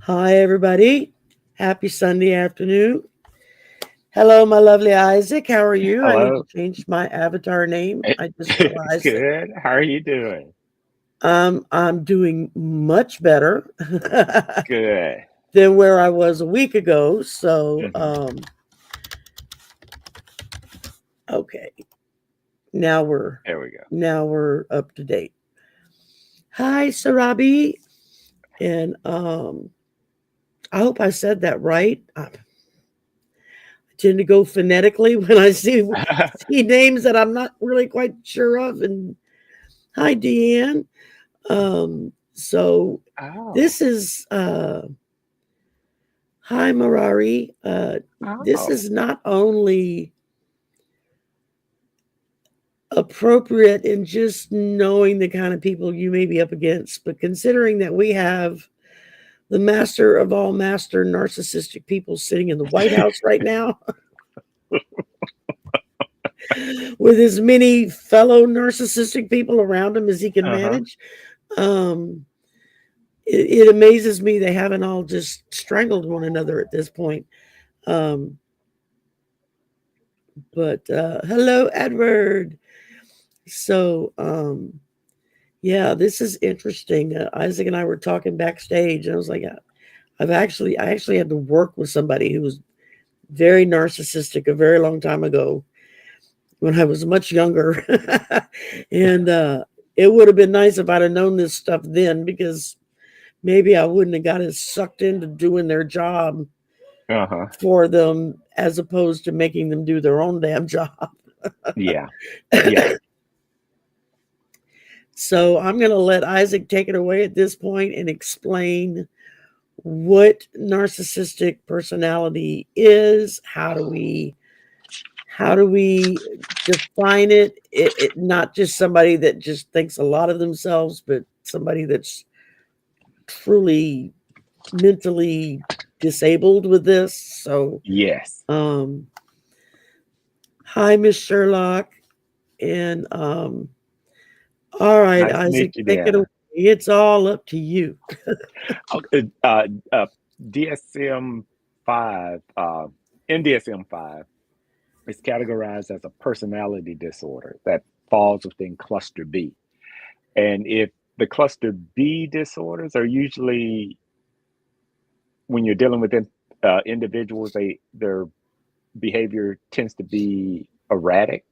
Hi, everybody. Happy Sunday afternoon. Hello, my lovely Isaac. How are you? I need to Hello. change my avatar name. I just realized it. Good. How are you doing? I'm doing much better Good. than where I was a week ago. So, Hmm. okay, now we're There we go. now we're up to date. Hi, Sarabi, and I hope I said that right. I tend to go phonetically when I see names that I'm not really quite sure of. And hi, Deanne. So Oh. this is hi Marari. This Oh. is not only appropriate in just knowing the kind of people you may be up against, but considering that we have the master of all master narcissistic people sitting in the White House right now with as many fellow narcissistic people around him as he can Uh-huh. manage. Um, it amazes me they haven't all just strangled one another at this point. Um, but hello, Edward. So yeah, this is interesting. Isaac and I were talking backstage, and I was like, I actually had to work with somebody who was very narcissistic a very long time ago when I was much younger, and it would have been nice if I'd have known this stuff then because maybe I wouldn't have got as sucked into doing their job Uh-huh. for them as opposed to making them do their own damn job. Yeah. Yeah. So I'm going to let Isaac take it away at this point and explain what narcissistic personality is. How do we define it? It not just somebody that just thinks a lot of themselves, but somebody that's truly mentally disabled with this. So Yes. um hi Miss Sherlock, and all right, Nice to Isaac, meet you, take it away. Deanna. It's all up to you. Okay. DSM-5, in DSM-5, is categorized as a personality disorder that falls within cluster B. And if the cluster B disorders are usually when you're dealing with individuals, their behavior tends to be erratic,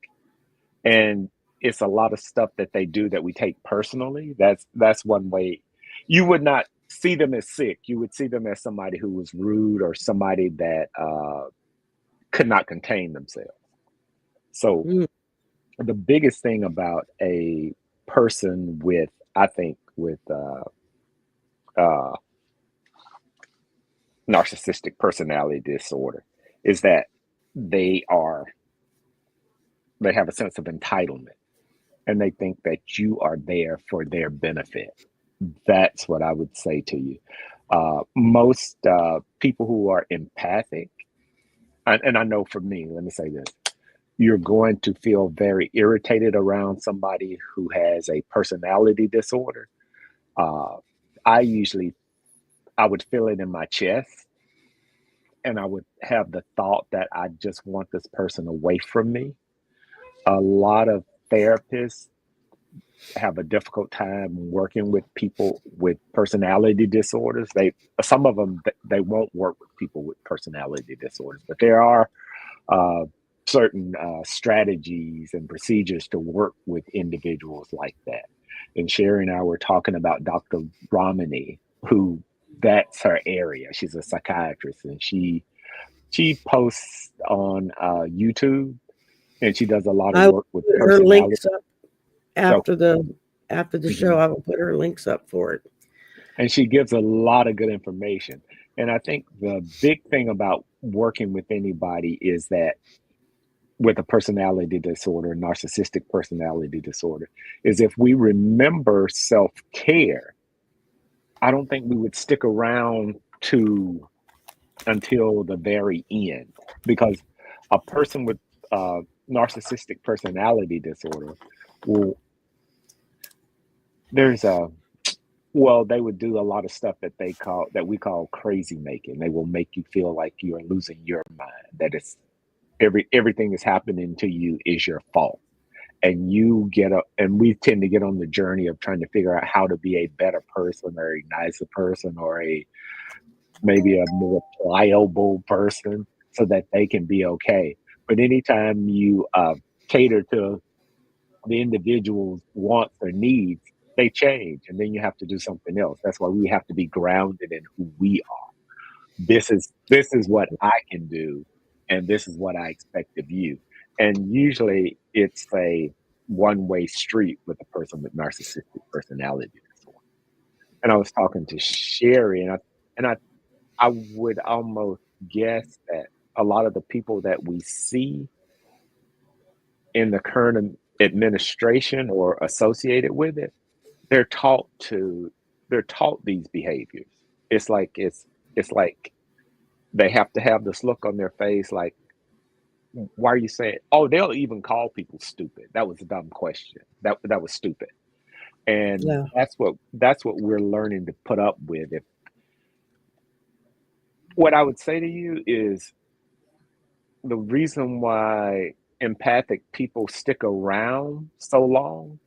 and it's a lot of stuff that they do that we take personally. That's one way. You would not see them as sick. You would see them as somebody who was rude or somebody that could not contain themselves. So Mm, the biggest thing about a person with, I think, with uh, narcissistic personality disorder is that they are they have a sense of entitlement, and they think that you are there for their benefit. That's what I would say to you. Most people who are empathic, and I know for me, let me say this, you're going to feel very irritated around somebody who has a personality disorder. Uh, I usually I would feel it in my chest, and I would have the thought that I just want this person away from me. A lot of therapists have a difficult time working with people with personality disorders. Some of them they won't work with people with personality disorders, but there are uh, certain strategies and procedures to work with individuals like that. And Sherry and I were talking about Dr. Ramani, who that's her area. She's a psychiatrist, and she posts on YouTube, and she does a lot of I will work with put her personality. links up So, after the show. mhm. I will put her links up for it. And she gives a lot of good information. And I think the big thing about working with anybody is that with a personality disorder, narcissistic personality disorder, is if we remember self care, I don't think we would stick around to until the very end, because a person with uh, narcissistic personality disorder will there's a Well, they would do a lot of stuff that we call crazy making. They will make you feel like you're losing your mind, that it's everything that's happening to you is your fault. And we tend to get on the journey of trying to figure out how to be a better person or a nicer person or maybe a more pliable person so that they can be okay. But anytime you cater to the individual's wants or needs, they change, and then you have to do something else. That's why we have to be grounded in who we are. This is what I can do, and this is what I expect of you. And usually it's a one-way street with a person with narcissistic personality disorder. And I was talking to Sherry, and I would almost guess that a lot of the people that we see in the current administration or associated with it, they're taught these behaviors. It's like they have to have this look on their face like, why are you saying, oh, they'll even call people stupid. That was a dumb question. That was stupid. And Yeah. that's what we're learning to put up with. What I would say to you is the reason why empathic people stick around so long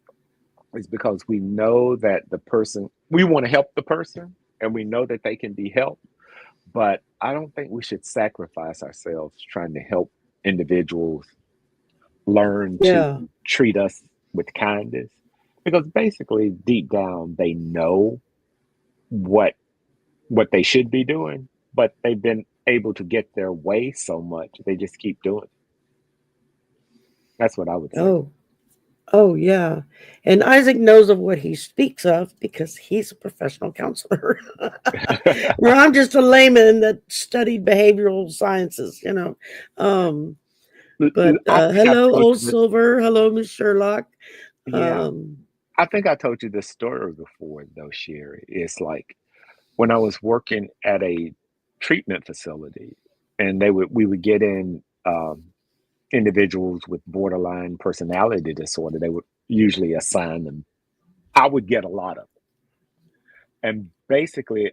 is because we know that we want to help the person, and we know that they can be helped. But I don't think we should sacrifice ourselves trying to help individuals learn Yeah. to treat us with kindness, because basically deep down they know what they should be doing, but they've been able to get their way so much they just keep doing it. That's what I would say. Oh, yeah. And Isaac knows of what he speaks of because he's a professional counselor. Where I'm just a layman that studied behavioral sciences, you know. But I think I hello, told old you this. Silver. Hello, Miss Sherlock. Yeah, Um, I think I told you this story before, though, Sherry. It's like when I was working at a treatment facility, and we would get in individuals with borderline personality disorder. They would usually assign them. I would get a lot of them, and basically,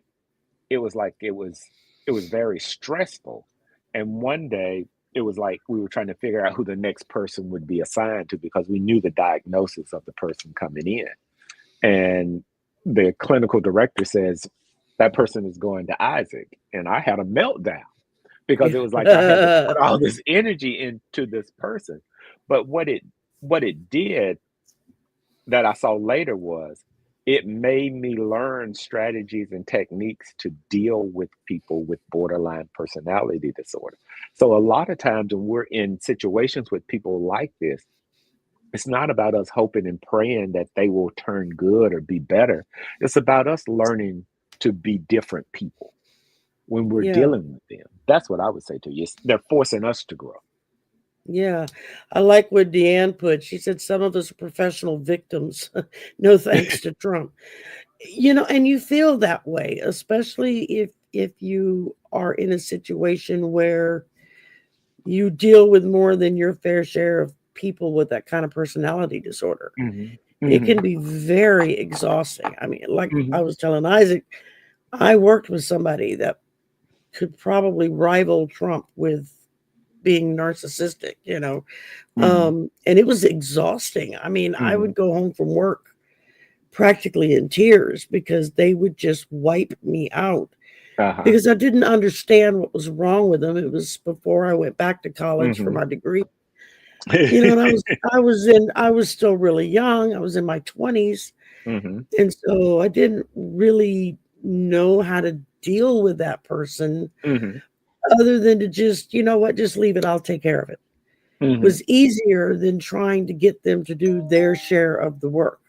it was very stressful. And one day, it was like we were trying to figure out who the next person would be assigned to because we knew the diagnosis of the person coming in. And the clinical director says, that person is going to Isaac. And I had a meltdown because it was like I had to put all this energy into this person. But what it did that I saw later was it made me learn strategies and techniques to deal with people with borderline personality disorder. So a lot of times when we're in situations with people like this, it's not about us hoping and praying that they will turn good or be better. It's about us learning to be different people when we're yeah. dealing with them. That's what I would say to you. They're forcing us to grow. Yeah. I like what Deanne put. She said some of us are professional victims. No thanks to Trump. You know, and you feel that way, especially if you are in a situation where you deal with more than your fair share of people with that kind of personality disorder. Hmm. It Hmm. can be very exhausting. I mean, like I Hmm. was telling Isaac, I worked with somebody that could probably rival Trump with being narcissistic, you know. Hmm. And it was exhausting. I mean, I Hmm. would go home from work practically in tears because they would just wipe me out Uh-huh. because I didn't understand what was wrong with them. It was before I went back to college for Hmm. my degree. You know, and I was still really young. I was in my 20s. Hmm. And so I didn't really know how to deal with that person Hmm. other than to just, you know what, just leave it. I'll take care of it. Hmm. Was easier than trying to get them to do their share of the work.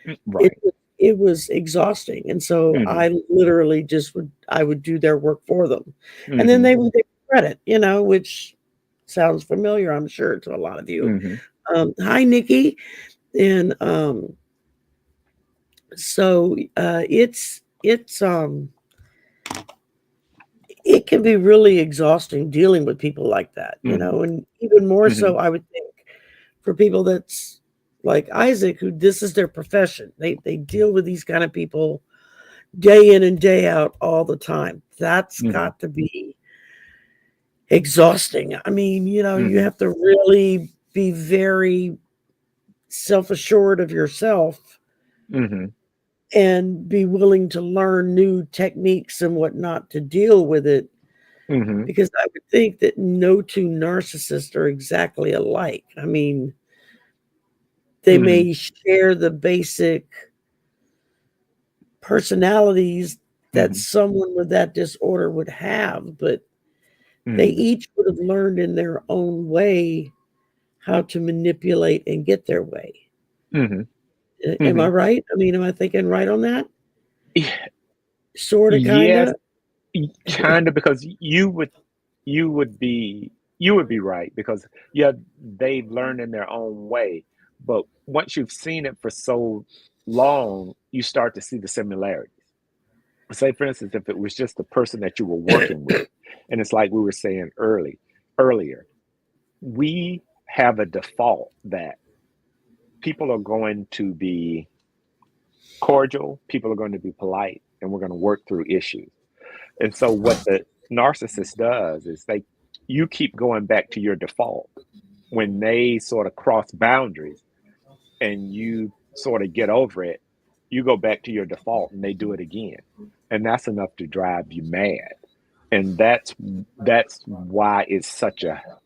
It Right. it was exhausting, and so Hmm. I literally I would do their work for them, and then Hmm. they would get credit, you know, which sounds familiar, I'm sure, to a lot of you. Hmm. Hi, Nikki, and so it can be really exhausting dealing with people like that, you Hmm. know, and even more Hmm. so, I would think for people that's like Isaac, who this is their profession. They deal with these kind of people day in and day out all the time. That's Mm-hmm. got to be exhausting. I mean, you Mm-hmm. have to really be very self-assured of yourself Mm-hmm. and be willing to learn new techniques and whatnot to deal with it, Mm-hmm. because I would think that no two narcissists are exactly alike. I mean, they Mm-hmm. may share the basic personalities that Mm-hmm. someone with that disorder would have, but they Mm-hmm. each would have learned in their own way how to manipulate and get their way. Mm-hmm. Am I Mm-hmm. right? I mean, am I thinking right on that? Yeah, Sort of, kind yes, of. kind of, because you would be you would be right, because yeah, they learn in their own way, but once you've seen it for so long, you start to see the similarities. Say, for instance, if it was just the person that you were working with, and it's like we were saying earlier, we have a default that people are going to be cordial, people are going to be polite, and we're going to work through issues. And so what the narcissist does is you keep going back to your default. When they sort of cross boundaries and you sort of get over it, you go back to your default and they do it again. And that's enough to drive you mad. And that's why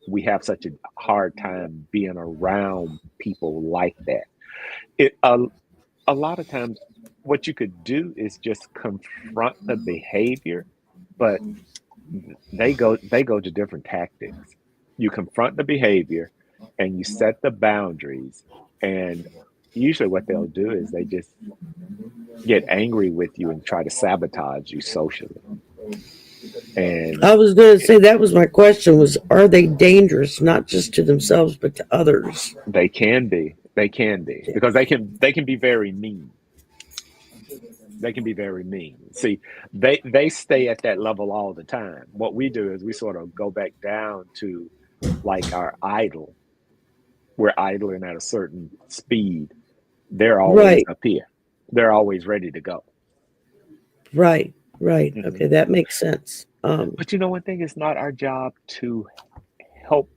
we have such a hard time being around people like that. It a lot of times what you could do is just confront the behavior, but they go to different tactics. You confront the behavior and you set the boundaries, and usually what they'll do is they just get angry with you and try to sabotage you socially. And I was going to say that was my question: was are they dangerous not just to themselves but to others? they can be because they can be very mean. They can be very mean. See, they stay at that level all the time. What we do is we sort of go back down to like our idle. We're idling at a certain speed. They're always Right, up here. They're always ready to go. right, right. Hmm. Okay, that makes sense. But you know, one thing, it's not our job to help.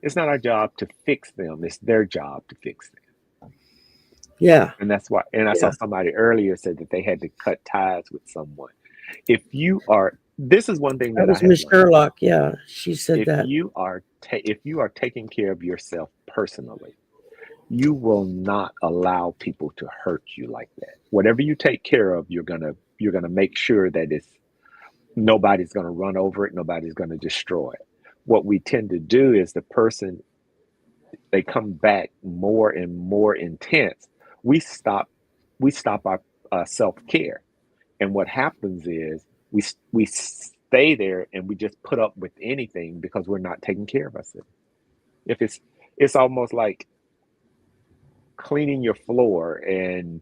It's not our job to fix them. It's their job to fix them. Yeah, And that's why. And I saw yeah. somebody earlier said that they had to cut ties with someone. If you are, this is one thing That that I was have Miss learned. Sherlock. Yeah, she said that. If you are taking care of yourself personally, you will not allow people to hurt you like that. Whatever you take care of, you're gonna make sure that it's nobody's gonna run over it, nobody's gonna destroy it. What we tend to do is the person, they come back more and more intense. We stop we stop our self care, and what happens is we stay there and we just put up with anything because we're not taking care of ourselves. If it's almost like cleaning your floor, and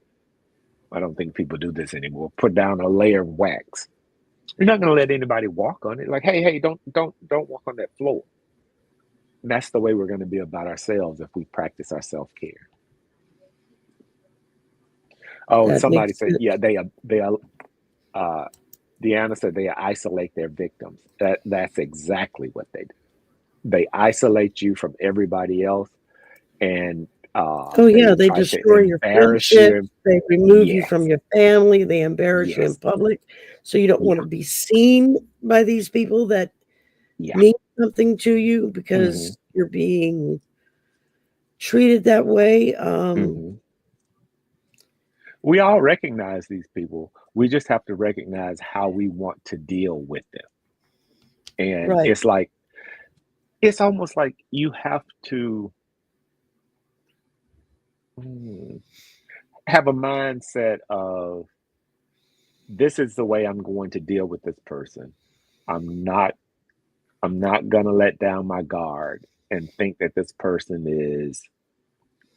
I don't think people do this anymore. Put down a layer of wax. You're not going to let anybody walk on it. Like, hey, don't walk on that floor. And that's the way we're going to be about ourselves if we practice our self care. Oh, and That somebody makes said, sense. yeah, uh, Deanna said they isolate their victims. That's exactly what they do. They isolate you from everybody else, and Oh they yeah, they try to destroy your embarrass friendships. you. They remove you from Yes, your family. They embarrass you in yes, public, so you don't want yeah, to be seen by these people that yeah. mean something to you Hmm. because you're being treated that way. Hmm. We all recognize these people. We just have to recognize how we want to deal with them. And Right. it's almost like you have to mm, have a mindset of, this is the way I'm going to deal with this person. I'm not I'm not going to let down my guard and think that this person is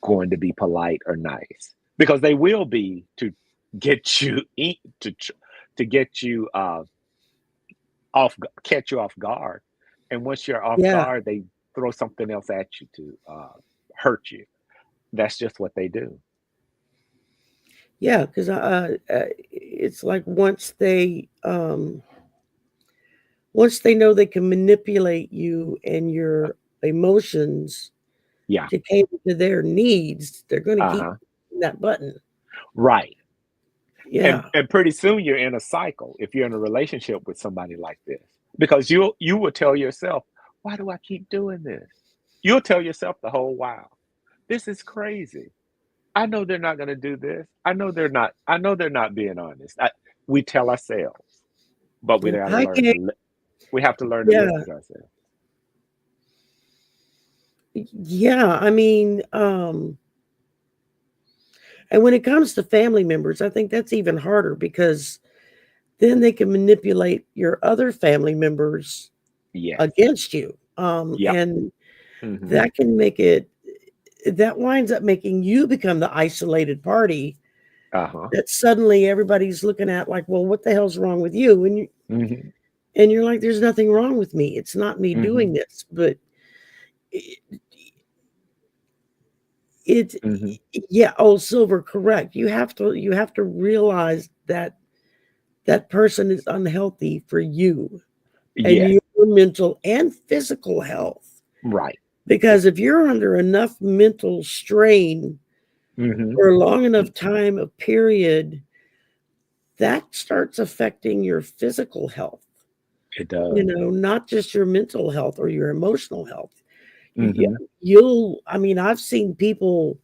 going to be polite or nice, because they will be, to get you to get you catch you off guard. And once you're off Yeah. guard, they throw something else at you to hurt you. That's just what they do. Yeah. Because it's like once they know they can manipulate you and your emotions Yeah. to cater to their needs, they're going to keep Uh-huh. that button. Right. Yeah. And pretty soon you're in a cycle if you're in a relationship with somebody like this. Because you will tell yourself, why do I keep doing this? You'll tell yourself the whole while, this is crazy. I know they're not going to do this. I know they're not being honest. We tell ourselves, but we got to Hi, learn Kate. to we have to learn to Yeah. listen to ourselves. Yeah. I mean, and when it comes to family members, I think that's even harder because then they can manipulate your other family members Yes. against you. Yep. And Hmm. that winds up making you become the isolated party Uh-huh. that suddenly everybody's looking at like, well, what the hell's wrong with you? Hmm. And you're like, there's nothing wrong with me. It's not me Hmm. doing this, but it, it Hmm. yeah, oh, Silver, correct. You have to realize that that person is unhealthy for you and Yes. your mental and physical health. Right. Because if you're under enough mental strain Hmm. for a long enough time of period, that starts affecting your physical health, It does. not just your mental health or your emotional health. Hmm. I mean, I've seen people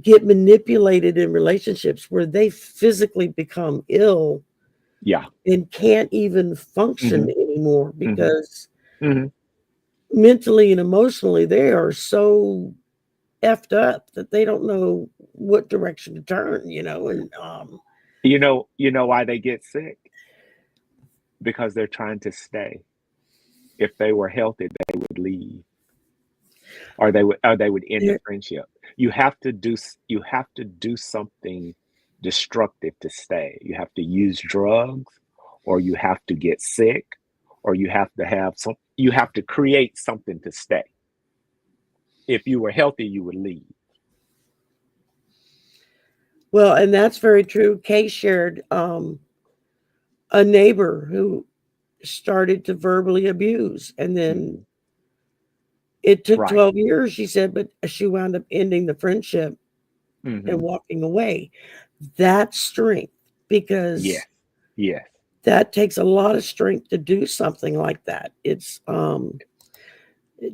get manipulated in relationships where they physically become ill Yeah. and can't even function Hmm. anymore Hmm. because Hmm. mentally and emotionally they are so effed up that they don't know what direction to turn, and You know why they get sick? Because they're trying to stay. If they were healthy, they would leave, or they would end the they're- friendship. You have to do something destructive to stay. You have to use drugs, or you have to get sick, or you have to create something to stay. If you were healthy, you would leave. well, and that's very true. Kay shared a neighbor who started to verbally abuse, and then Hmm. it took Right. 12 years, she said, but she wound up ending the friendship and Hmm. walking away. That's strength because Yes. Yes. that takes a lot of strength to do something like that. It's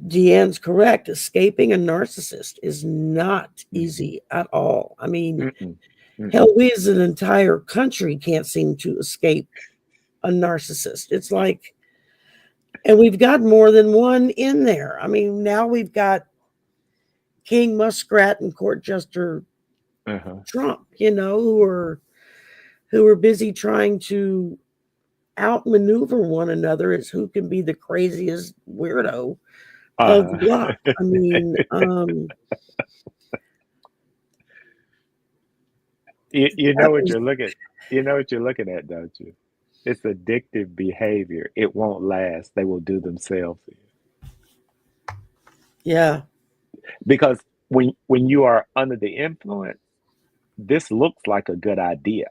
Deanne's correct. Escaping a narcissist is not Hmm. easy at all. I mean, Mm-mm. Mm-mm. hell, we as an entire country can't seem to escape a narcissist. It's like, and we've got more than one in there. I mean, now we've got King Muskrat and Court Jester Uh-huh. Trump, who are busy trying to outmaneuver one another as who can be the craziest weirdo of the Uh-huh. block. I mean, You that know what was, you're looking at, don't you? It's addictive behavior. It won't last. They will do themselves in. yeah, Because when you are under the influence, this looks like a good idea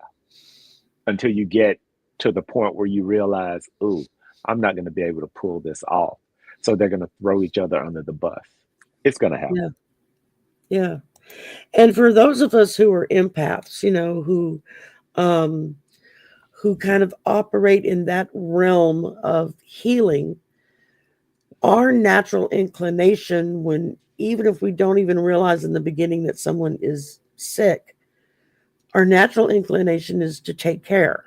until you get to the point where you realize, ooh, I'm not going to be able to pull this off. So they're going to throw each other under the bus. It's going to yeah, happen. yeah. And for those of us who are empaths, um, who kind of operate in that realm of healing, our natural inclination, when even if we don't even realize in the beginning that someone is sick, our natural inclination is to take care.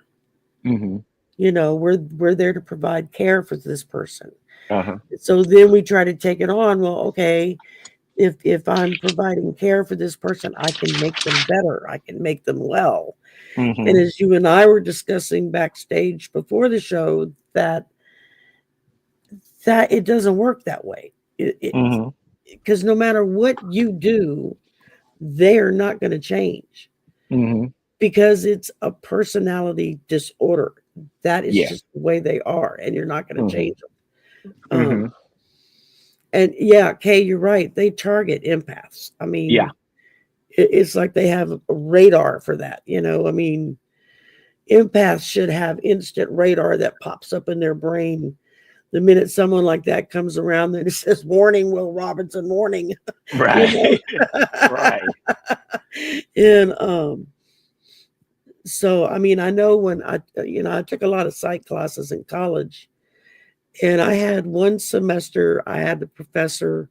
Hmm. We're there to provide care for this person. Uh-huh. So then we try to take it on. Well, okay, if I'm providing care for this person, I can make them better. I can make them well. And Hmm. as you and I were discussing backstage before the show, that it doesn't work that way. Hmm. Because no matter what you do, they're not going to change Hmm. because it's a personality disorder. That is Yeah. just the way they are, and you're not going to Hmm. change them. Hmm. And yeah, Kay, you're right. They target empaths. I Yeah. mean, it's like they have a radar for that. I mean, empaths should have instant radar that pops up in their brain the minute someone like that comes around. Then it says, "Warning, Will Robinson, warning." Right. Right. And so I mean, I know when I took a lot of psych classes in college, and I had one semester I had a professor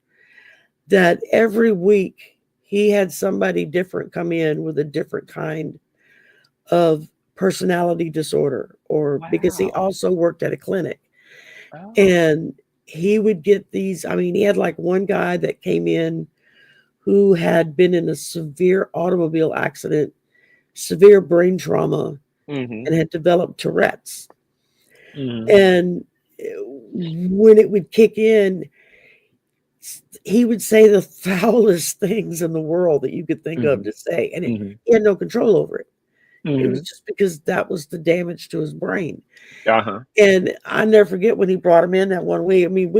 that every week he had somebody different come in with a different kind of personality disorder, or because he Wow. also worked at a clinic. Oh. And he would get these. I mean, he had like one guy that came in who had been in a severe automobile accident, severe brain trauma, Mm-hmm. and had developed Tourette's. Mm-hmm. And when it would kick in, he would say the foulest things in the world that you could think of to say, and he had no control over it. It was just because that was the damage to his brain. Uh-huh. And I never forget when he brought him in that one week. I mean,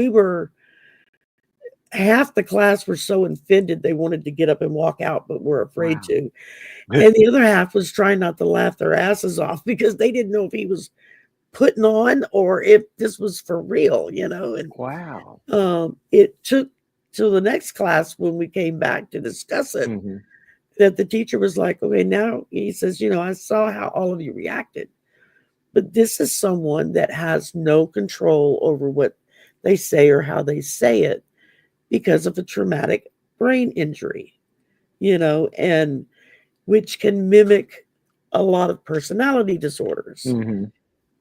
half the class were so offended they wanted to get up and walk out, but were afraid Wow. to. And the other half was trying not to laugh their asses off because they didn't know if he was putting on or if this was for real, And Wow. it took till the next class when we came back to discuss it that the teacher was like, "Okay, now," he says, "I saw how all of you reacted, but this is someone that has no control over what they say or how they say it because of a traumatic brain injury, and which can mimic a lot of personality disorders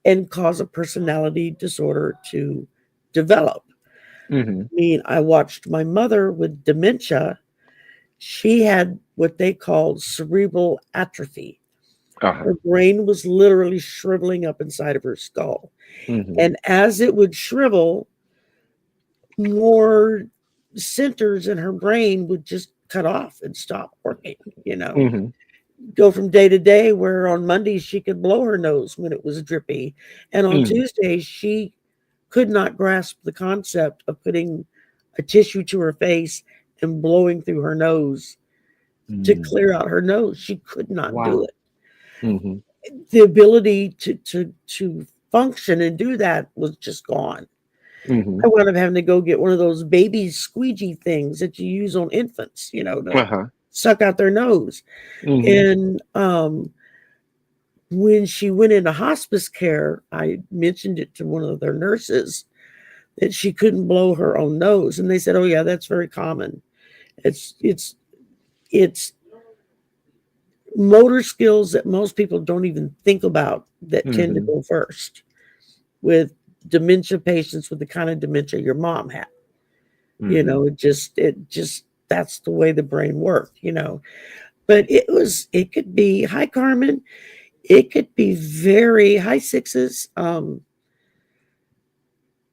and cause a personality disorder to develop." I mean, I watched my mother with dementia. She had what they called cerebral atrophy. Her brain was literally shriveling up inside of her skull. And as it would shrivel, more centers in her brain would just cut off and stop working, go from day to day, where on Mondays she could blow her nose when it was drippy. And on Tuesdays, she could not grasp the concept of putting a tissue to her face and blowing through her nose to clear out her nose. She could not do it. The ability to function and do that was just gone. I wound up having to go get one of those baby squeegee things that you use on infants, to suck out their nose. And when she went into hospice care, I mentioned it to one of their nurses that she couldn't blow her own nose. And they said, "Oh yeah, that's very common. It's motor skills that most people don't even think about that tend to go first with dementia patients, with the kind of dementia your mom had." It just that's the way the brain worked, But it could be, hi Carmen, it could be very high sixes.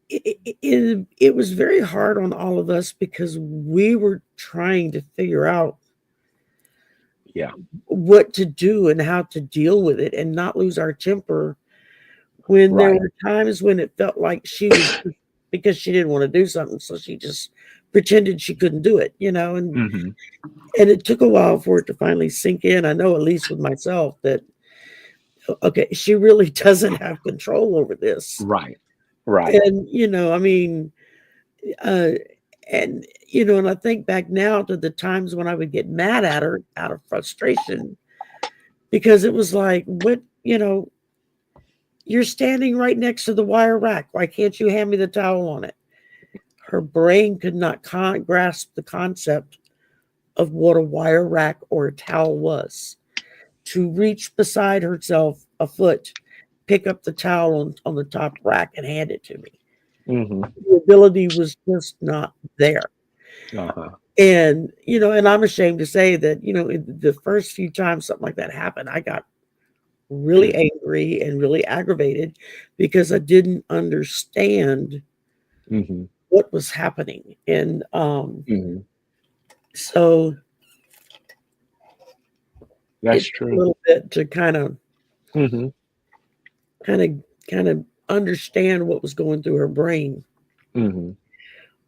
It was very hard on all of us because we were trying to figure out what to do and how to deal with it and not lose our temper when there were times when it felt like she was, because she didn't want to do something, so she just pretended she couldn't do it, and it took a while for it to finally sink in. I know, at least with myself, that okay, she really doesn't have control over this. Right. And I mean, and and I think back now to the times when I would get mad at her out of frustration, because it was like, what, you're standing right next to the wire rack. Why can't you hand me the towel on it? Her brain could not grasp the concept of what a wire rack or a towel was. To reach beside herself a foot, pick up the towel on the top rack and hand it to me. The ability was just not there. And, and I'm ashamed to say that, the first few times something like that happened, I got really angry and really aggravated because I didn't understand what was happening. And so that's it true. A little bit to kind of understand what was going through her brain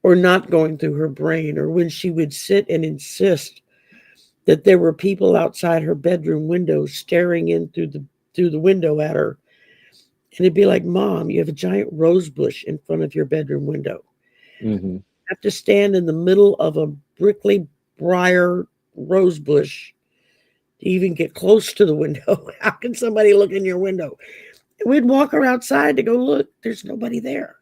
or not going through her brain, or when she would sit and insist that there were people outside her bedroom window staring in through through the window at her. And it'd be like, Mom, you have a giant rose bush in front of your bedroom window. Mm-hmm. You have to stand in the middle of a prickly briar rose bush to even get close to the window. How can somebody look in your window? And we'd walk her outside to go look. There's nobody there.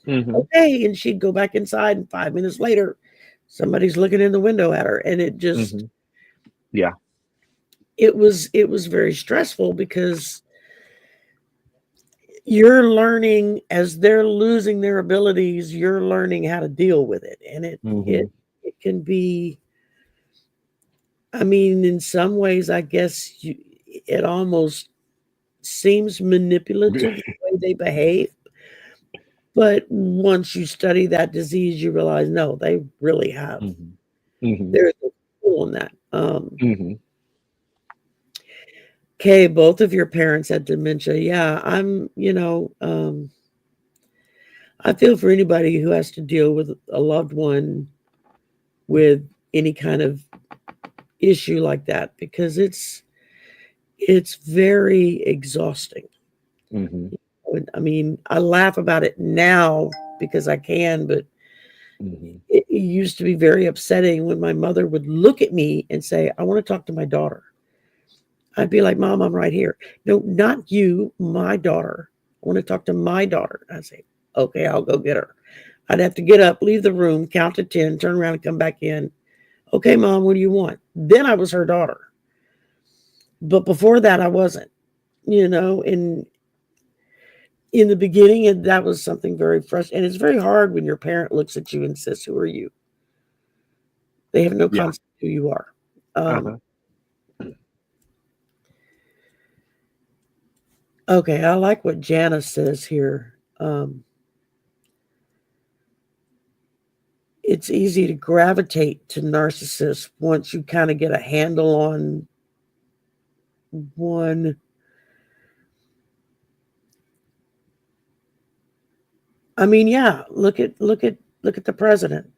Mm-hmm. Okay. And she'd go back inside, and 5 minutes later, somebody's looking in the window at her. And it just, Mm-hmm. Yeah. it was very stressful because you're learning as they're losing their abilities, you're learning how to deal with it. And it can be, I mean, in some ways, I guess it almost seems manipulative the way they behave. But once you study that disease, you realize, no, they really have. Mm-hmm. Mm-hmm. There's a tool in that. Mm-hmm. Okay, both of your parents had dementia. Yeah, I feel for anybody who has to deal with a loved one with any kind of issue like that, because it's very exhausting. Mm-hmm. I mean, I laugh about it now because I can, but Mm-hmm. it used to be very upsetting when my mother would look at me and say, I want to talk to my daughter. I'd be like, Mom, I'm right here. No, not you, my daughter. I want to talk to my daughter. I'd say, okay, I'll go get her. I'd have to get up, leave the room, count to 10, turn around and come back in. Okay, Mom, what do you want? Then I was her daughter. But before that, I wasn't, and in the beginning, and that was something very frustrating. And it's very hard when your parent looks at you and says, who are you? They have no Yeah. concept who you are. Okay, I like what Janice says here. It's easy to gravitate to narcissists once you kind of get a handle on one. I mean, yeah, look at the president.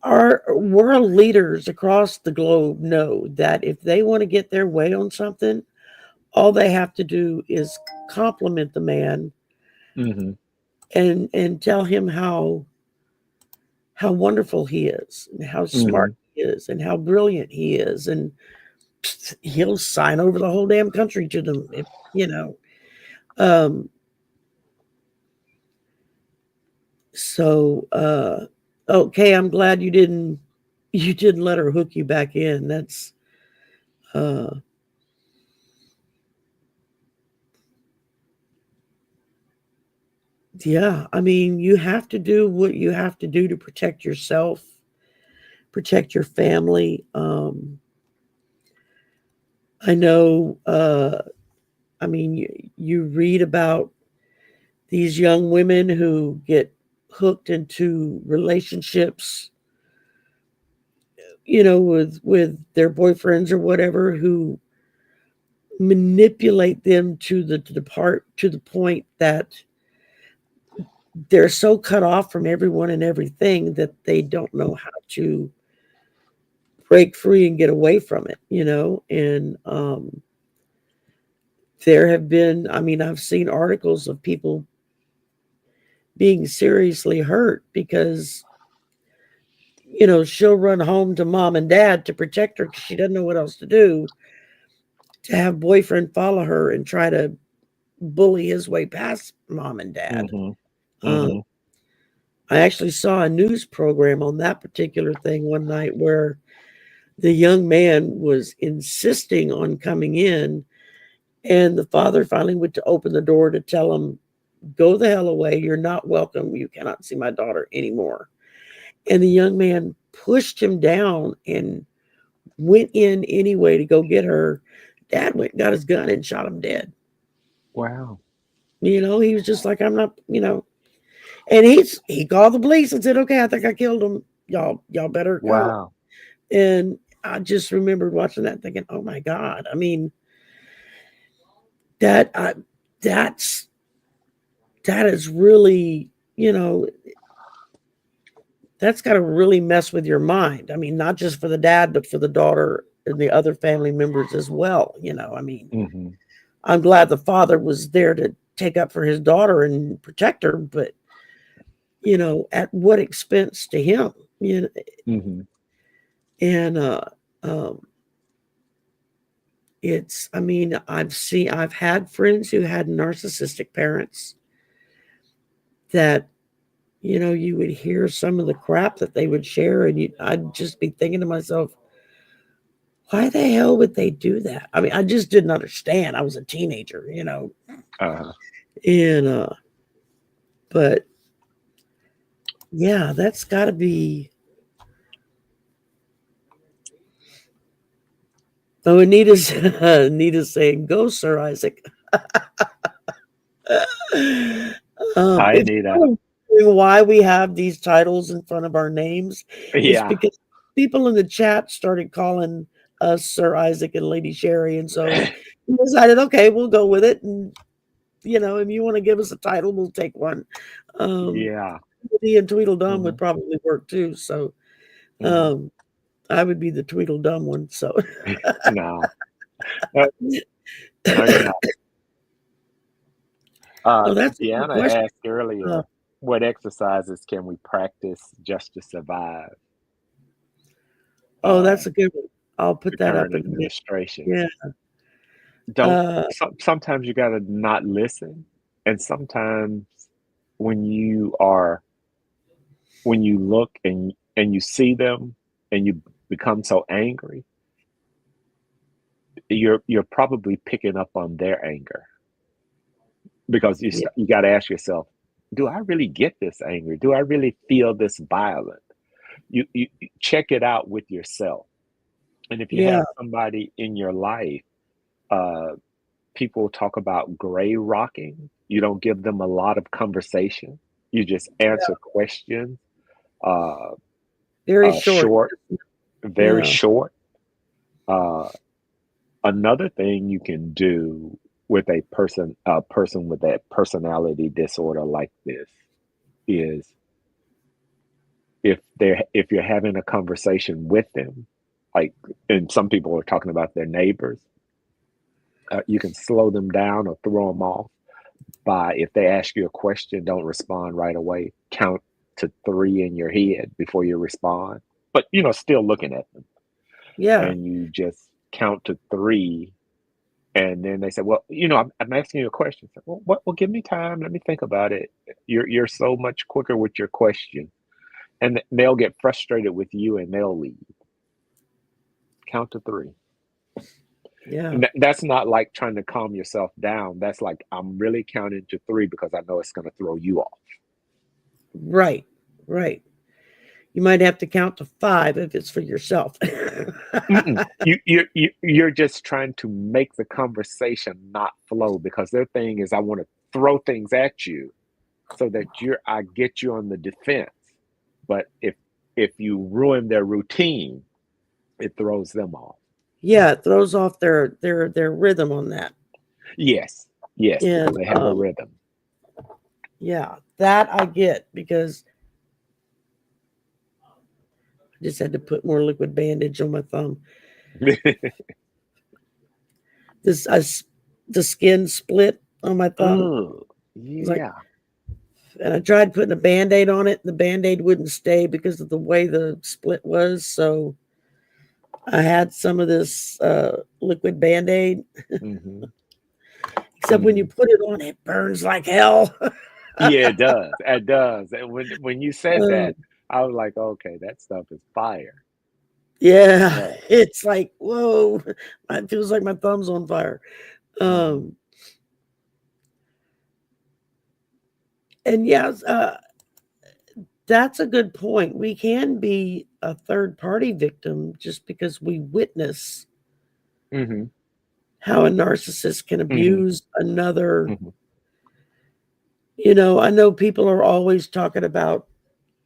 Our world leaders across the globe know that if they want to get their way on something, all they have to do is compliment the man Mm-hmm. and tell him how wonderful he is and how smart he is and how brilliant he is, and he'll sign over the whole damn country to them. So okay, I'm glad you didn't let her hook you back in. That's yeah, I mean, you have to do what you have to do to protect yourself, protect your family. I know, I mean, you read about these young women who get hooked into relationships, with their boyfriends or whatever, who manipulate them to the point that they're so cut off from everyone and everything that they don't know how to break free and get away from it, and there have been, I mean, I've seen articles of people being seriously hurt because she'll run home to mom and dad to protect her because she doesn't know what else to do, to have boyfriend follow her and try to bully his way past mom and dad. I actually saw a news program on that particular thing one night where the young man was insisting on coming in, and the father finally went to open the door to tell him, go the hell away. You're not welcome. You cannot see my daughter anymore. And the young man pushed him down and went in anyway to go get her. Dad went and got his gun and shot him dead. Wow. He was just like, I'm not, and he called the police and said, okay, I think I killed him. Y'all better go. Wow. And I just remembered watching that thinking, oh my God. I mean, that is really, that's got to really mess with your mind. I mean, not just for the dad, but for the daughter the other family members as well. I mean, Mm-hmm. I'm glad the father was there to take up for his daughter and protect her, but at what expense to him? Mm-hmm. And um, I mean, I've had friends who had narcissistic parents that, you would hear some of the crap that they would share, and I'd just be thinking to myself, why the hell would they do that? I mean, I just didn't understand. I was a teenager, Uh-huh. and but yeah, that's got to be. Oh, Anita's Anita's saying, "Go, Sir Isaac." Hi, If Anita. you're wondering why we have these titles in front of our names, it's Yeah. because people in the chat started calling us Sir Isaac and Lady Sherry, and so we decided, okay, we'll go with it. And if you want to give us a title, we'll take one. Yeah. Tweedledee and Tweedledum Mm-hmm. would probably work too. So Mm-hmm. I would be the Tweedledum one. So No. No, no, you're not. oh, that's a good Deanna question. asked earlier, what exercises can we practice just to survive Oh, uh, that's a good one. I'll put the that up current in the administration? yeah. Don't Uh, sometimes you got to not listen, and sometimes when you are when you look and you see them and you become so angry, you're probably picking up on their anger because yeah, you got to ask yourself, do I really get this angry? Do I really feel this violent? You check it out with yourself. And if you yeah, have somebody in your life, uh, people talk about gray rocking. You don't give them a lot of conversation. You just answer questions, uh, very short. short, very Yeah, short. Uh, Another thing you can do with a person with a personality disorder like this is if you're having a conversation with them, like, and some people are talking about their neighbors, you can slow them down or throw them off by if they ask you a question, don't respond right away. Count to three in your head before you respond, but still looking at them, yeah, and you just count to three. And then they say, "Well, I'm asking you a question." I said, well, what? Well, give me time. Let me think about it. You're so much quicker with your question, and they'll get frustrated with you, and they'll leave. Count to three. yeah. And that's not like trying to calm yourself down. That's like I'm really counting to three because I know it's going to throw you off. Right, right. You might have to count to 5 if it's for yourself. Mm-mm. You're just trying to make the conversation not flow because their thing is I want to throw things at you so that I get you on the defense. But if you ruin their routine, it throws them off. Yeah, it throws off their rhythm on that. Yes, yes, because And they have a rhythm. yeah, that I get because I just had to put more liquid bandage on my thumb. This the skin split on my thumb. Oh, It's like, yeah. and I tried putting a band-aid on it. The band-aid wouldn't stay because of the way the split was. So I had some of this liquid band-aid. Hmm. Except when you Hmm. put it on, it burns like hell. Yeah, it does. It does. And when you said uh, that, I was like, okay, that stuff is fire. yeah, Yeah. it's like, whoa, it feels like my thumb's on fire. Hmm. Um, and yeah, that's a good point. We can be a third party victim just because we witness Hmm. how a narcissist can Hmm. abuse another. Hmm. I know people are always talking about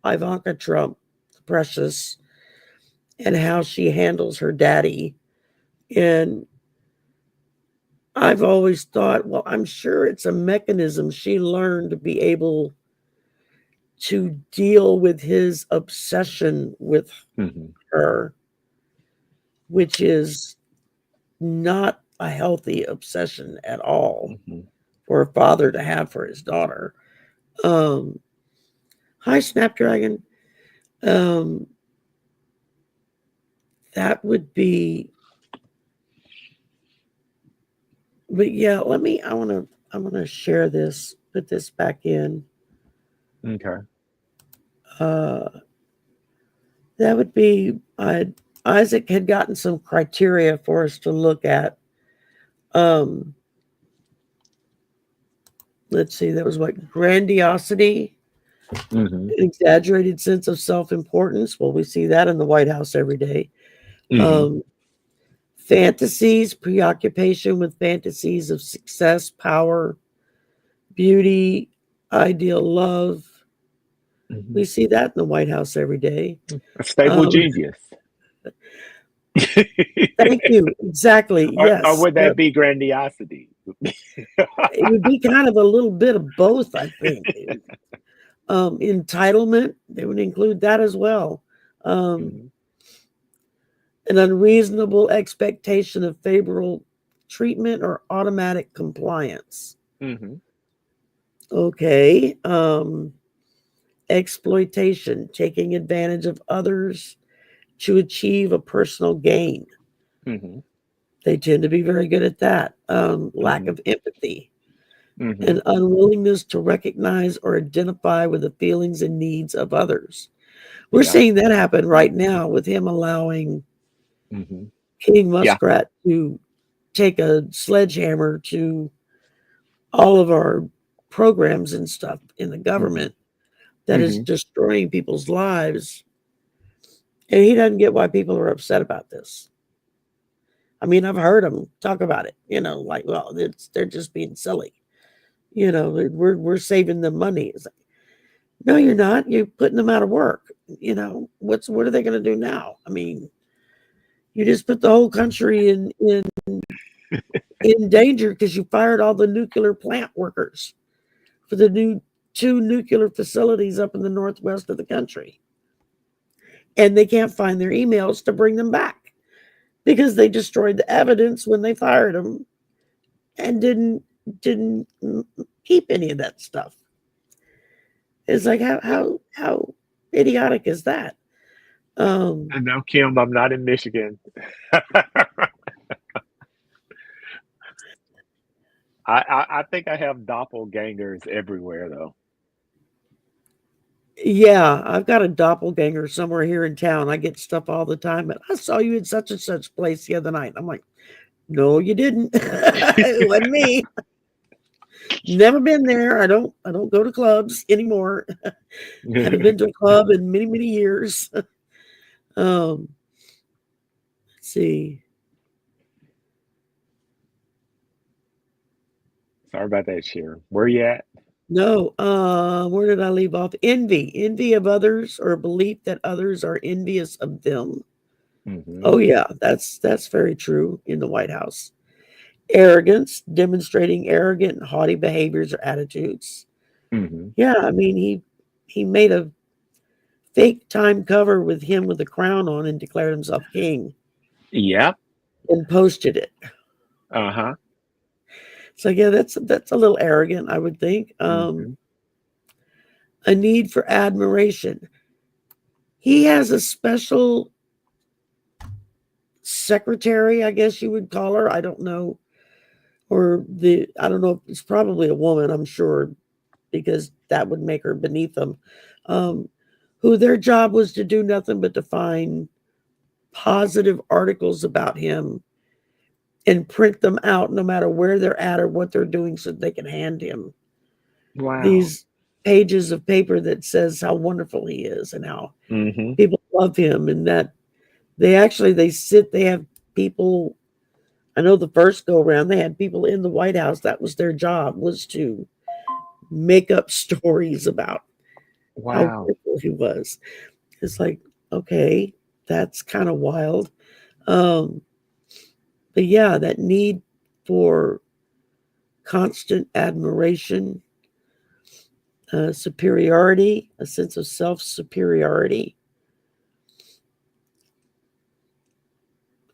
Ivanka Trump, Precious, and how she handles her daddy. And I've always thought, well, I'm sure it's a mechanism she learned to be able to deal with his obsession with Hmm. her. which is not a healthy obsession at all for a father to have for his daughter. Hi, Snapdragon. That would be, but yeah, I want to share this, put this back in. Okay. That would be, Isaac had gotten some criteria for us to look at. Let's see, that was what, grandiosity, exaggerated sense of self-importance. Well, we see that in the White House every day. Fantasies, preoccupation with fantasies of success, power, beauty, ideal love. We see that in the White House every day. A stable genius. Thank you. Exactly. Yes. Or would that be grandiosity? It would be kind of a little bit of both, I think. Entitlement, they would include that as well. An unreasonable expectation of favorable treatment or automatic compliance. Okay. Exploitation, taking advantage of others to achieve a personal gain. They tend to be very good at that. Lack of empathy, an unwillingness to recognize or identify with the feelings and needs of others. We're seeing that happen right now with him allowing King Muskrat to take a sledgehammer to all of our programs and stuff in the government that is destroying people's lives. And he doesn't get why people are upset about this. I mean, I've heard him talk about it, like, well, they're just being silly. We're saving them money. It's like, no, you're not. You're putting them out of work. What are they going to do now? I mean, you just put the whole country in danger because you fired all the nuclear plant workers for the new 2 nuclear facilities up in the northwest of the country. And they can't find their emails to bring them back because they destroyed the evidence when they fired them and didn't keep any of that stuff. It's like, how idiotic is that? No, Kim, I'm not in Michigan. I think I have doppelgangers everywhere, though. Yeah, I've got a doppelganger somewhere here in town. I get stuff all the time, but I saw you in such and such place the other night. I'm like, no, you didn't. It wasn't me. Never been there. I don't go to clubs anymore. Haven't been to a club in many, many years. Let's see. Sorry about that, Sharon. Where you at? No, where did I leave off? Envy of others, or belief that others are envious of them. Oh yeah, that's very true in the White House. Arrogance, demonstrating arrogant and haughty behaviors or attitudes. Yeah, I mean, he made a fake time cover with him with the crown on and declared himself king. Yep. And posted it. So yeah, that's a little arrogant, I would think. A need for admiration. He has a special secretary, I guess you would call her. I don't know. I don't know. It's probably a woman, I'm sure, because that would make her beneath him. Who their job was to do nothing but to find positive articles about him and print them out no matter where they're at or what they're doing so they can hand him these pages of paper that says how wonderful he is and how people love him, and that they have people. I know the first go around they had people in the White House, that was their job, was to make up stories about how wonderful he was. It's like, okay, that's kind of wild. But yeah, that need for constant admiration, superiority, a sense of self-superiority.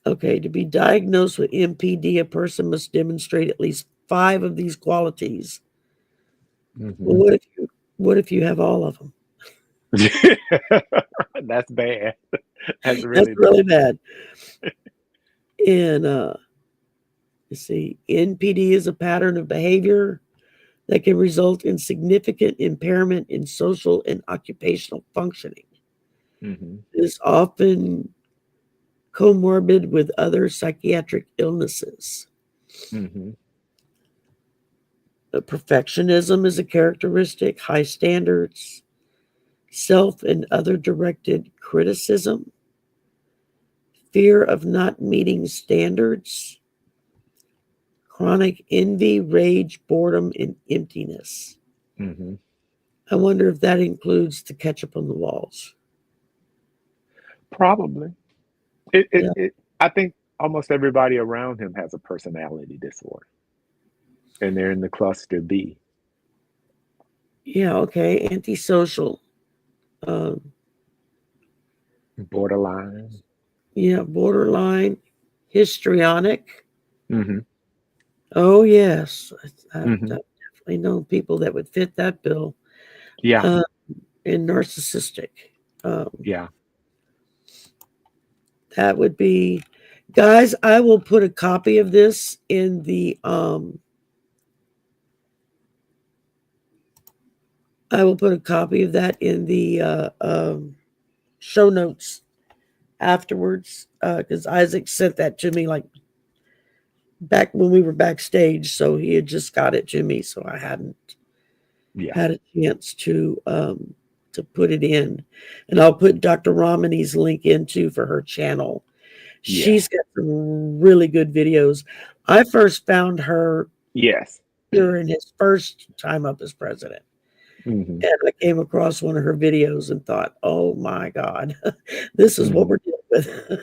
Okay, to be diagnosed with MPD, a person must demonstrate at least 5 of these qualities. Well, what if you have all of them? That's bad. That's That's really really bad. bad. And let's see, NPD is a pattern of behavior that can result in significant impairment in social and occupational functioning. It is often comorbid with other psychiatric illnesses. Perfectionism is a characteristic, high standards, self and other directed criticism, fear of not meeting standards, chronic envy, rage, boredom, and emptiness. I wonder if that includes the ketchup on the walls. Probably. I think almost everybody around him has a personality disorder, and they're in the cluster B. Yeah, okay. Antisocial. Borderline. Yeah, borderline. Histrionic. Oh, yes. I've definitely known people that would fit that bill. Yeah. And narcissistic. Yeah. That would be, guys, I will put a copy of this in the I will put a copy of that in the show notes afterwards, because Isaac sent that to me like back when we were backstage, so he had just got it to me, so I hadn't had a chance to put it in. And I'll put Dr. Ramani's link in too for her channel. She's got some really good videos. I first found her during his first time up as president. And I came across one of her videos and thought, oh my God, this is what we're dealing with.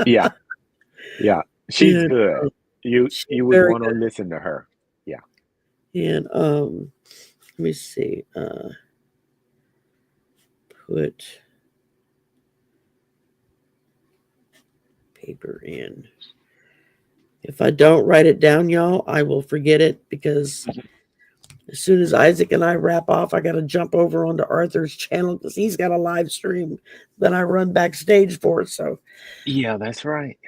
Yeah. She's good. You would want to listen to her. Yeah. And let me see. Put paper in. If I don't write it down, y'all, I will forget it, because as soon as Isaac and I wrap off, I got to jump over onto Arthur's channel because he's got a live stream that I run backstage for. So, yeah, that's right.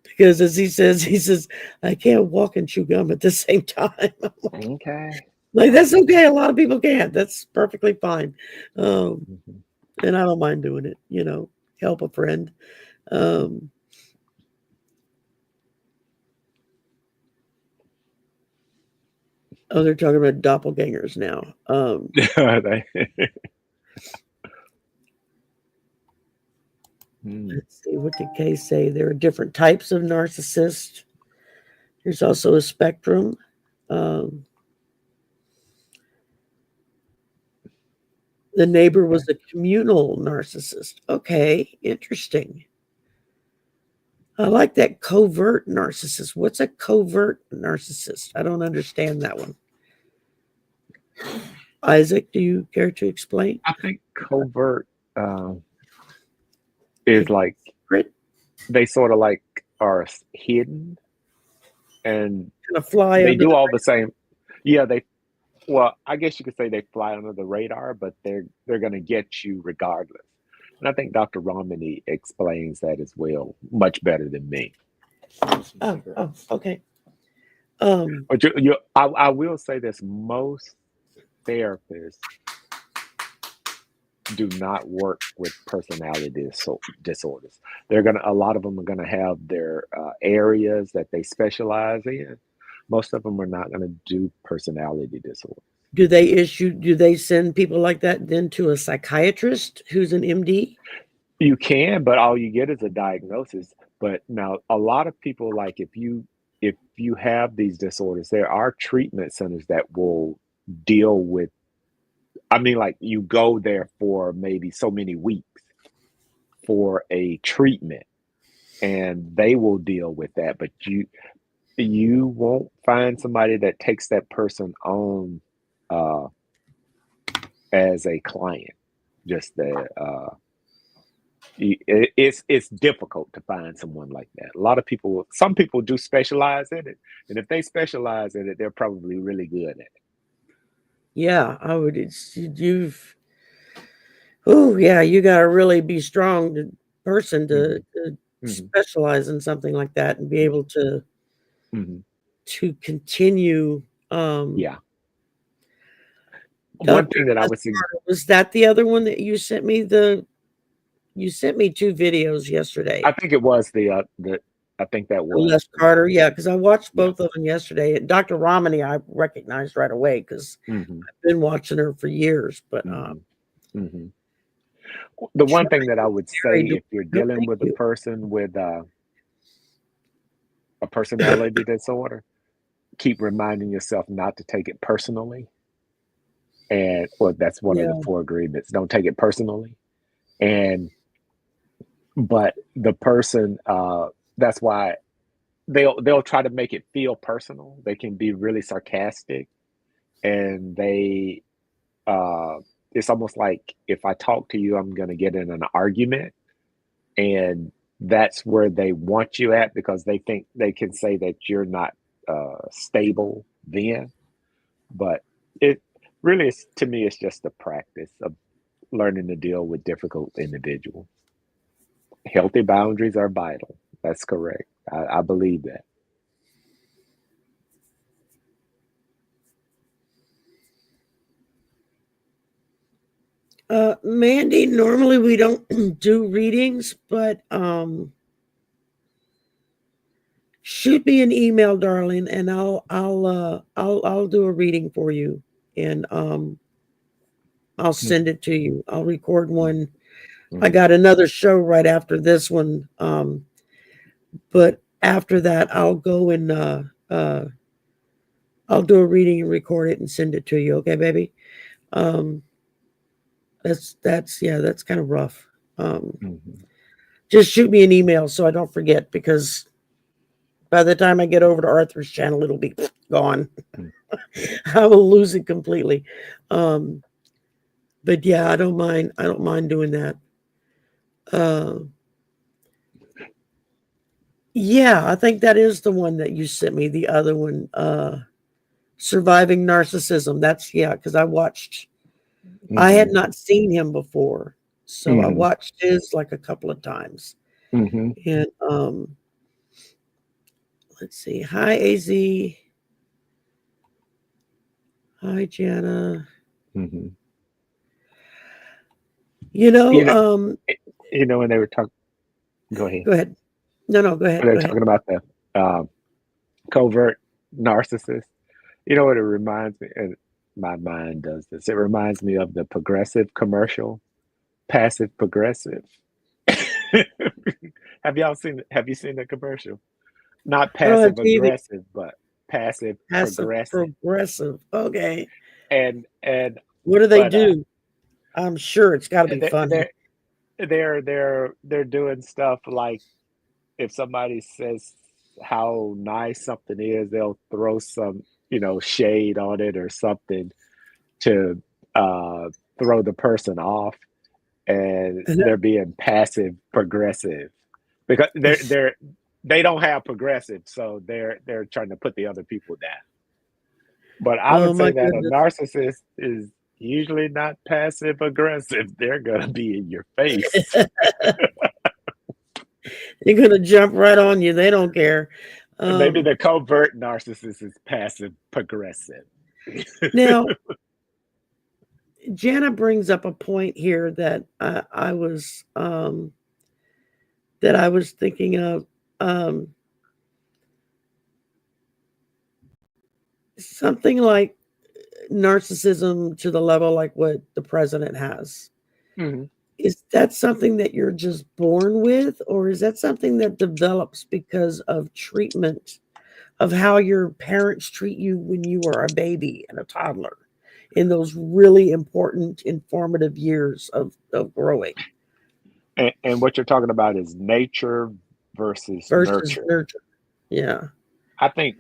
Because as he says, I can't walk and chew gum at the same time. Okay. Like, that's okay. A lot of people can't. That's perfectly fine. And I don't mind doing it, help a friend. Oh, they're talking about doppelgangers now. Let's see, what did Kay say? There are different types of narcissists. There's also a spectrum. The neighbor was a communal narcissist. Okay, interesting. I like that covert narcissist. What's a covert narcissist? I don't understand that one. Isaac, do you care to explain? I think covert is like they sort of like are hidden and they do all the same. Yeah, I guess you could say they fly under the radar, but they're going to get you regardless. And I think Dr. Ramani explains that as well, much better than me. Oh, okay. I will say this: most therapists do not work with personality disorders. A lot of them are gonna have their areas that they specialize in. Most of them are not gonna do personality disorders. Do they send people like that then to a psychiatrist who's an MD? You can, but all you get is a diagnosis. But now a lot of people, like if you have these disorders, there are treatment centers that will deal with, I mean, like you go there for maybe so many weeks for a treatment and they will deal with that, but you won't find somebody that takes that person on as a client. Just the It's difficult to find someone like that. A lot of people, some people do specialize in it, and if they specialize in it, they're probably really good at it. Yeah, I would. You've. Oh, yeah, you got to really be strong person to specialize in something like that and be able to continue. Yeah. One thing that I was seeing, was that the other one that you sent me you sent me 2 videos yesterday. I think it was I think that was Les Carter, yeah, because I watched both of them yesterday. Dr. Romani, I recognized right away because I've been watching her for years. But the one thing that I would say, if you're dealing with a person with a personality disorder, keep reminding yourself not to take it personally. And that's one of the 4 agreements. Don't take it personally. But the person, that's why they'll try to make it feel personal. They can be really sarcastic, and it's almost like, if I talk to you, I'm going to get in an argument, and that's where they want you at, because they think they can say that you're not stable then. But it really is, to me, it's just a practice of learning to deal with difficult individuals. Healthy boundaries are vital. That's correct. I believe that. Mandy, normally we don't do readings, but shoot me an email, darling, and I'll do a reading for you, and I'll send it to you. I'll record one. I got another show right after this one, but after that, I'll go and I'll do a reading and record it and send it to you. Okay, baby. That's kind of rough. Just shoot me an email so I don't forget, because by the time I get over to Arthur's channel, it'll be gone. I will lose it completely. But yeah, I don't mind doing that. Yeah, I think that is the one that you sent me. The other one, Surviving Narcissism. That's, because I watched. I had not seen him before, so I watched his like a couple of times. And let's see. Hi, AZ. Hi, Jana. when they were talking, go ahead. Go ahead. No, go ahead. They're talking about the covert narcissist. You know what it reminds me, and my mind does this. It reminds me of the Progressive commercial, passive progressive. Have you seen the commercial? Not passive aggressive, but passive progressive. Okay. And what do they do? I'm sure it's got to be funny. They're doing stuff like, if somebody says how nice something is, they'll throw some shade on it or something to throw the person off, and they're being passive progressive because they don't have progressive, so they're trying to put the other people down. But I would say that a narcissist is usually not passive aggressive. They're gonna be in your face. They're gonna jump right on you. They don't care. Maybe the covert narcissist is passive progressive. Now, Jana brings up a point here that I was thinking of. Something like narcissism to the level like what the president has. Is that something that you're just born with, or is that something that develops because of treatment, of how your parents treat you when you are a baby and a toddler, in those really important, informative years of growing? And what you're talking about is nature versus nurture. Yeah. I think.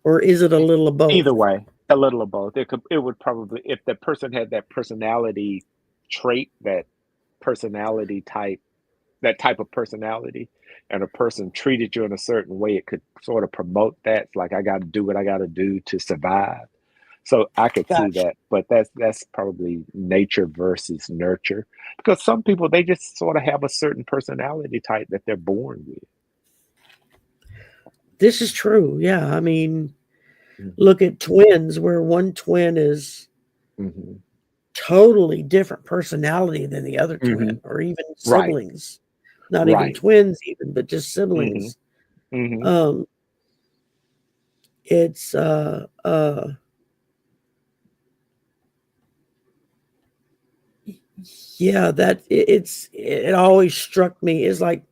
Or is it a little of both? Either way, a little of both. It would probably, if the person had that personality trait that personality type, that type of personality, and a person treated you in a certain way, it could sort of promote that. It's like, I got to do what I got to do to survive. So I could see Gotcha. that, but that's probably nature versus nurture, because some people, they just sort of have a certain personality type that they're born with. This is true. Yeah. I mean, Mhm. look at twins, where one twin is Mhm. totally different personality than the other twin, Mhm. or even Right. siblings, not even Right. twins, even, but just Mhm. siblings. Mhm. Um, it's yeah, that it always struck me is like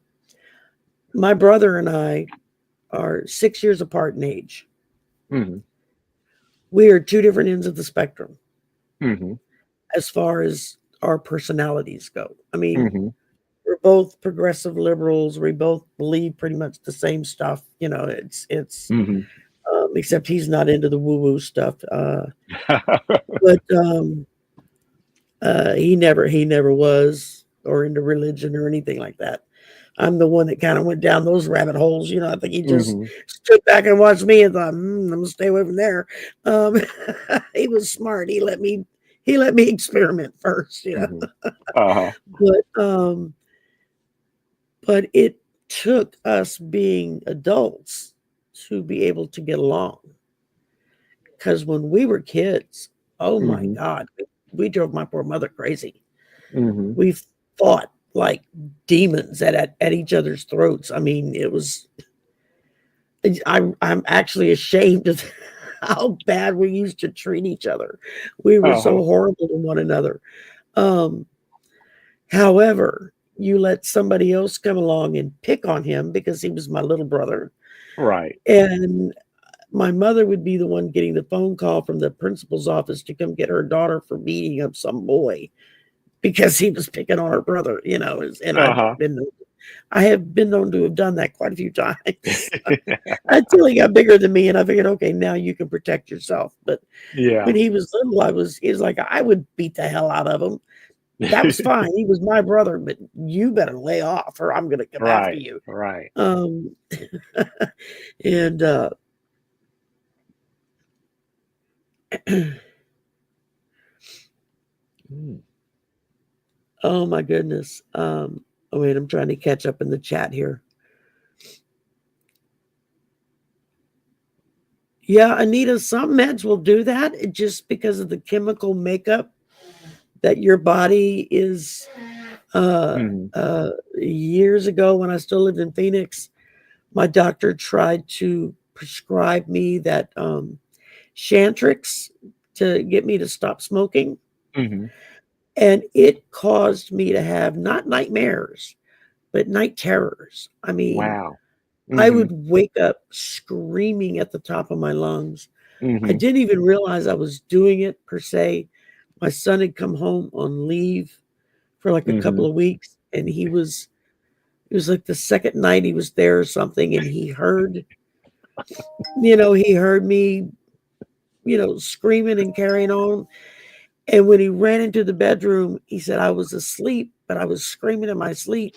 my brother and I are 6 years apart in age. Mhm. We are two different ends of the spectrum Mhm. as far as our personalities go. I mean, Mhm. we're both progressive liberals. We both believe pretty much the same stuff. You know, it's Mhm. except he's not into the woo woo stuff. But he never was, or into religion or anything like that. I'm the one that kind of went down those rabbit holes. You know, I think he just Mhm. stood back and watched me and thought, I'm gonna stay away from there. Um, he was smart. He let me experiment first. You know, Mhm. Uh-huh. but but it took us being adults to be able to get along. Because when we were kids, oh my Mhm. God, we drove my poor mother crazy. Mhm. We fought like demons at each other's throats. I mean, it was. I'm actually ashamed of how bad we used to treat each other. We were Uh-huh. so horrible to one another. Um, However, you let somebody else come along and pick on him because he was my little brother, Right. and my mother would be the one getting the phone call from the principal's office to come get her daughter for beating up some boy because he was picking on her brother, and Uh-huh. I have been known to have done that quite a few times until he got bigger than me, and I figured, okay, now you can protect yourself. But when Yeah. he was little, he was like, I would beat the hell out of him. That was fine. He was my brother, but you better lay off, or I'm going to come after Right. you. Right. Um, and Mm. oh my goodness. Oh wait, I'm trying to catch up in the chat here. Yeah, Anita, some meds will do that just because of the chemical makeup that your body is. Mhm. Years ago, when I still lived in Phoenix, my doctor tried to prescribe me that Chantrix to get me to stop smoking, Mhm. and it caused me to have not nightmares, but night terrors. I mean, Wow. I Mhm. would wake up screaming at the top of my lungs. I Mhm. didn't even realize I was doing it per se. My son had come home on leave for like a couple Mhm. of weeks, and it was like the second night he was there or something, and he heard me, screaming and carrying on. And when he ran into the bedroom, he said I was asleep, but I was screaming in my sleep.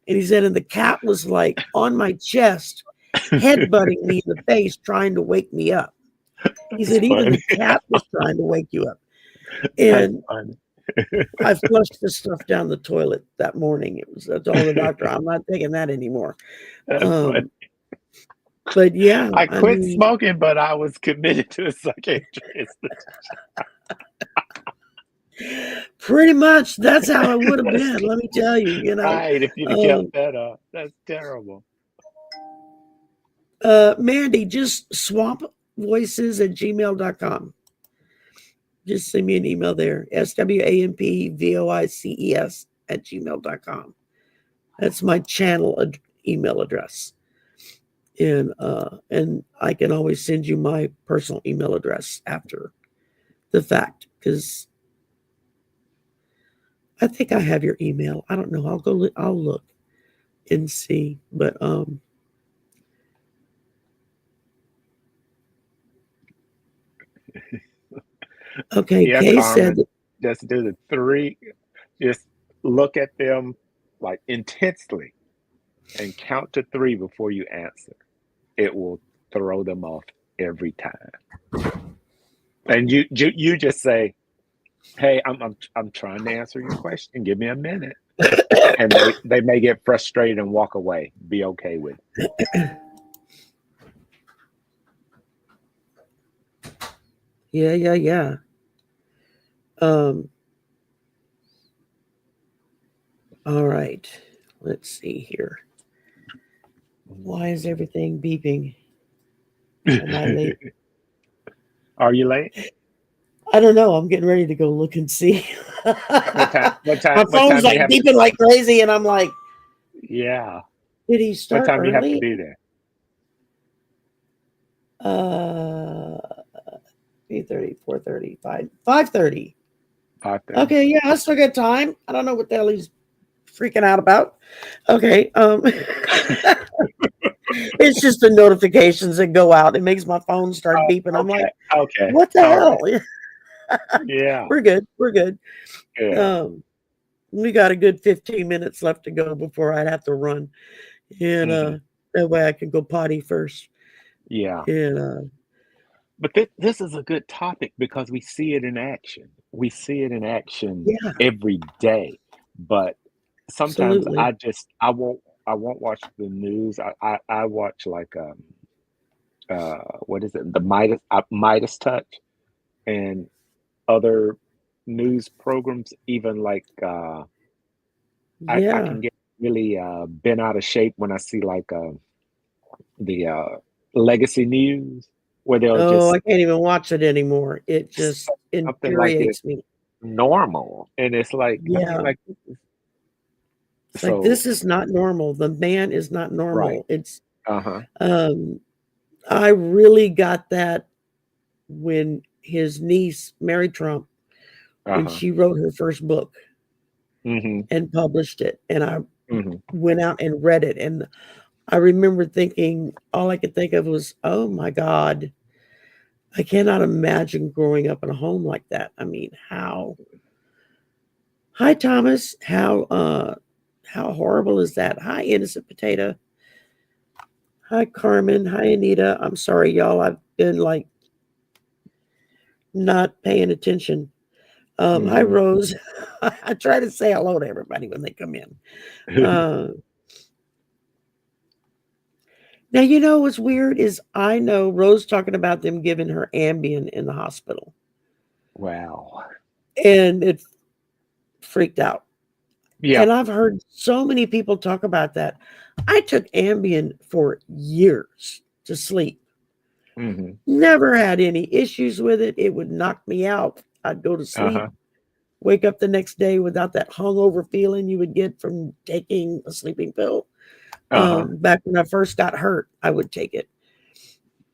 And he said, and the cat was like on my chest, headbutting me in the face, trying to wake me up. He That's said, even funny. the cat was trying to wake you up. That's And funny. I flushed the stuff down the toilet that morning. I told the doctor, I'm not taking that anymore. That's funny. Um, but yeah, I I quit mean, smoking, but I was committed to a psychiatrist. pretty much that's how it would have been. Let me tell you. Right, if you'd have kept Um, that up. That's terrible. Mandy, just swampvoices@gmail.com. Just send me an email there. SWAMPVOICES@gmail.com. That's my channel email address. And I can always send you my personal email address after the fact, because I think I have your email. I don't know. I'll look and see. But okay, Yeah, Kay said Carmen, just do the three. Just look at them like intensely and count to 3 before you answer, it will throw them off every time. And you just say, "Hey, I'm trying to answer your question. Give me a minute." And they may get frustrated and walk away. Be okay with it. Yeah. All right. Let's see here. Why is everything beeping? Am I late? Are you late? I don't know. I'm getting ready to go look and see. What time? My What phone's time do you like have beeping like crazy, and I'm like, Yeah. did he What start time do you have to early? be there? 3:30, 4:30, 5:30. 5:30. Okay, yeah, I still got time. I don't know what the hell he's freaking out about. Okay, it's just the notifications that go out. It makes my phone start beeping. I'm like, Okay. what the All hell? right. Yeah. We're good. Yeah. We got a good 15 minutes left to go before I'd have to run. And that way I can go potty first. Yeah. And But this is a good topic because we see it in action. We see it in action yeah, every day. But sometimes absolutely. I won't watch the news. I watch like what is it? The Midas Touch and other news programs. Even like I Yeah. can get really bent out of shape when I see like the legacy news where they'll Oh, just I can't even watch it anymore. It just say something like it's infuriates me. normal, and it's like, I mean, Yeah. like, It's like so this is not normal. The man is not right. normal. It's Uh-huh. um I really got that when his niece married Trump when Uh-huh. she wrote her first book Mhm. and published it. And I Mhm. went out and read it. And I remember thinking, all I could think of was, oh my God, I cannot imagine growing up in a home like that. I mean, hi Thomas, how horrible is that? Hi, innocent potato. Hi, Carmen. Hi, Anita. I'm sorry, y'all. I've been like not paying attention. Hi, Mhm. Rose. I try to say hello to everybody when they come in. Uh, Now, you know what's weird is I know Rose talking about them giving her Ambien in the hospital, Wow. and it freaked out. Yeah. And I've heard so many people talk about that. I took Ambien for years to sleep. Mhm. Never had any issues with it. It would knock me out. I'd go to sleep, Uh-huh. wake up the next day without that hungover feeling you would get from taking a sleeping pill. Uh-huh. Back when I first got hurt, I would take it.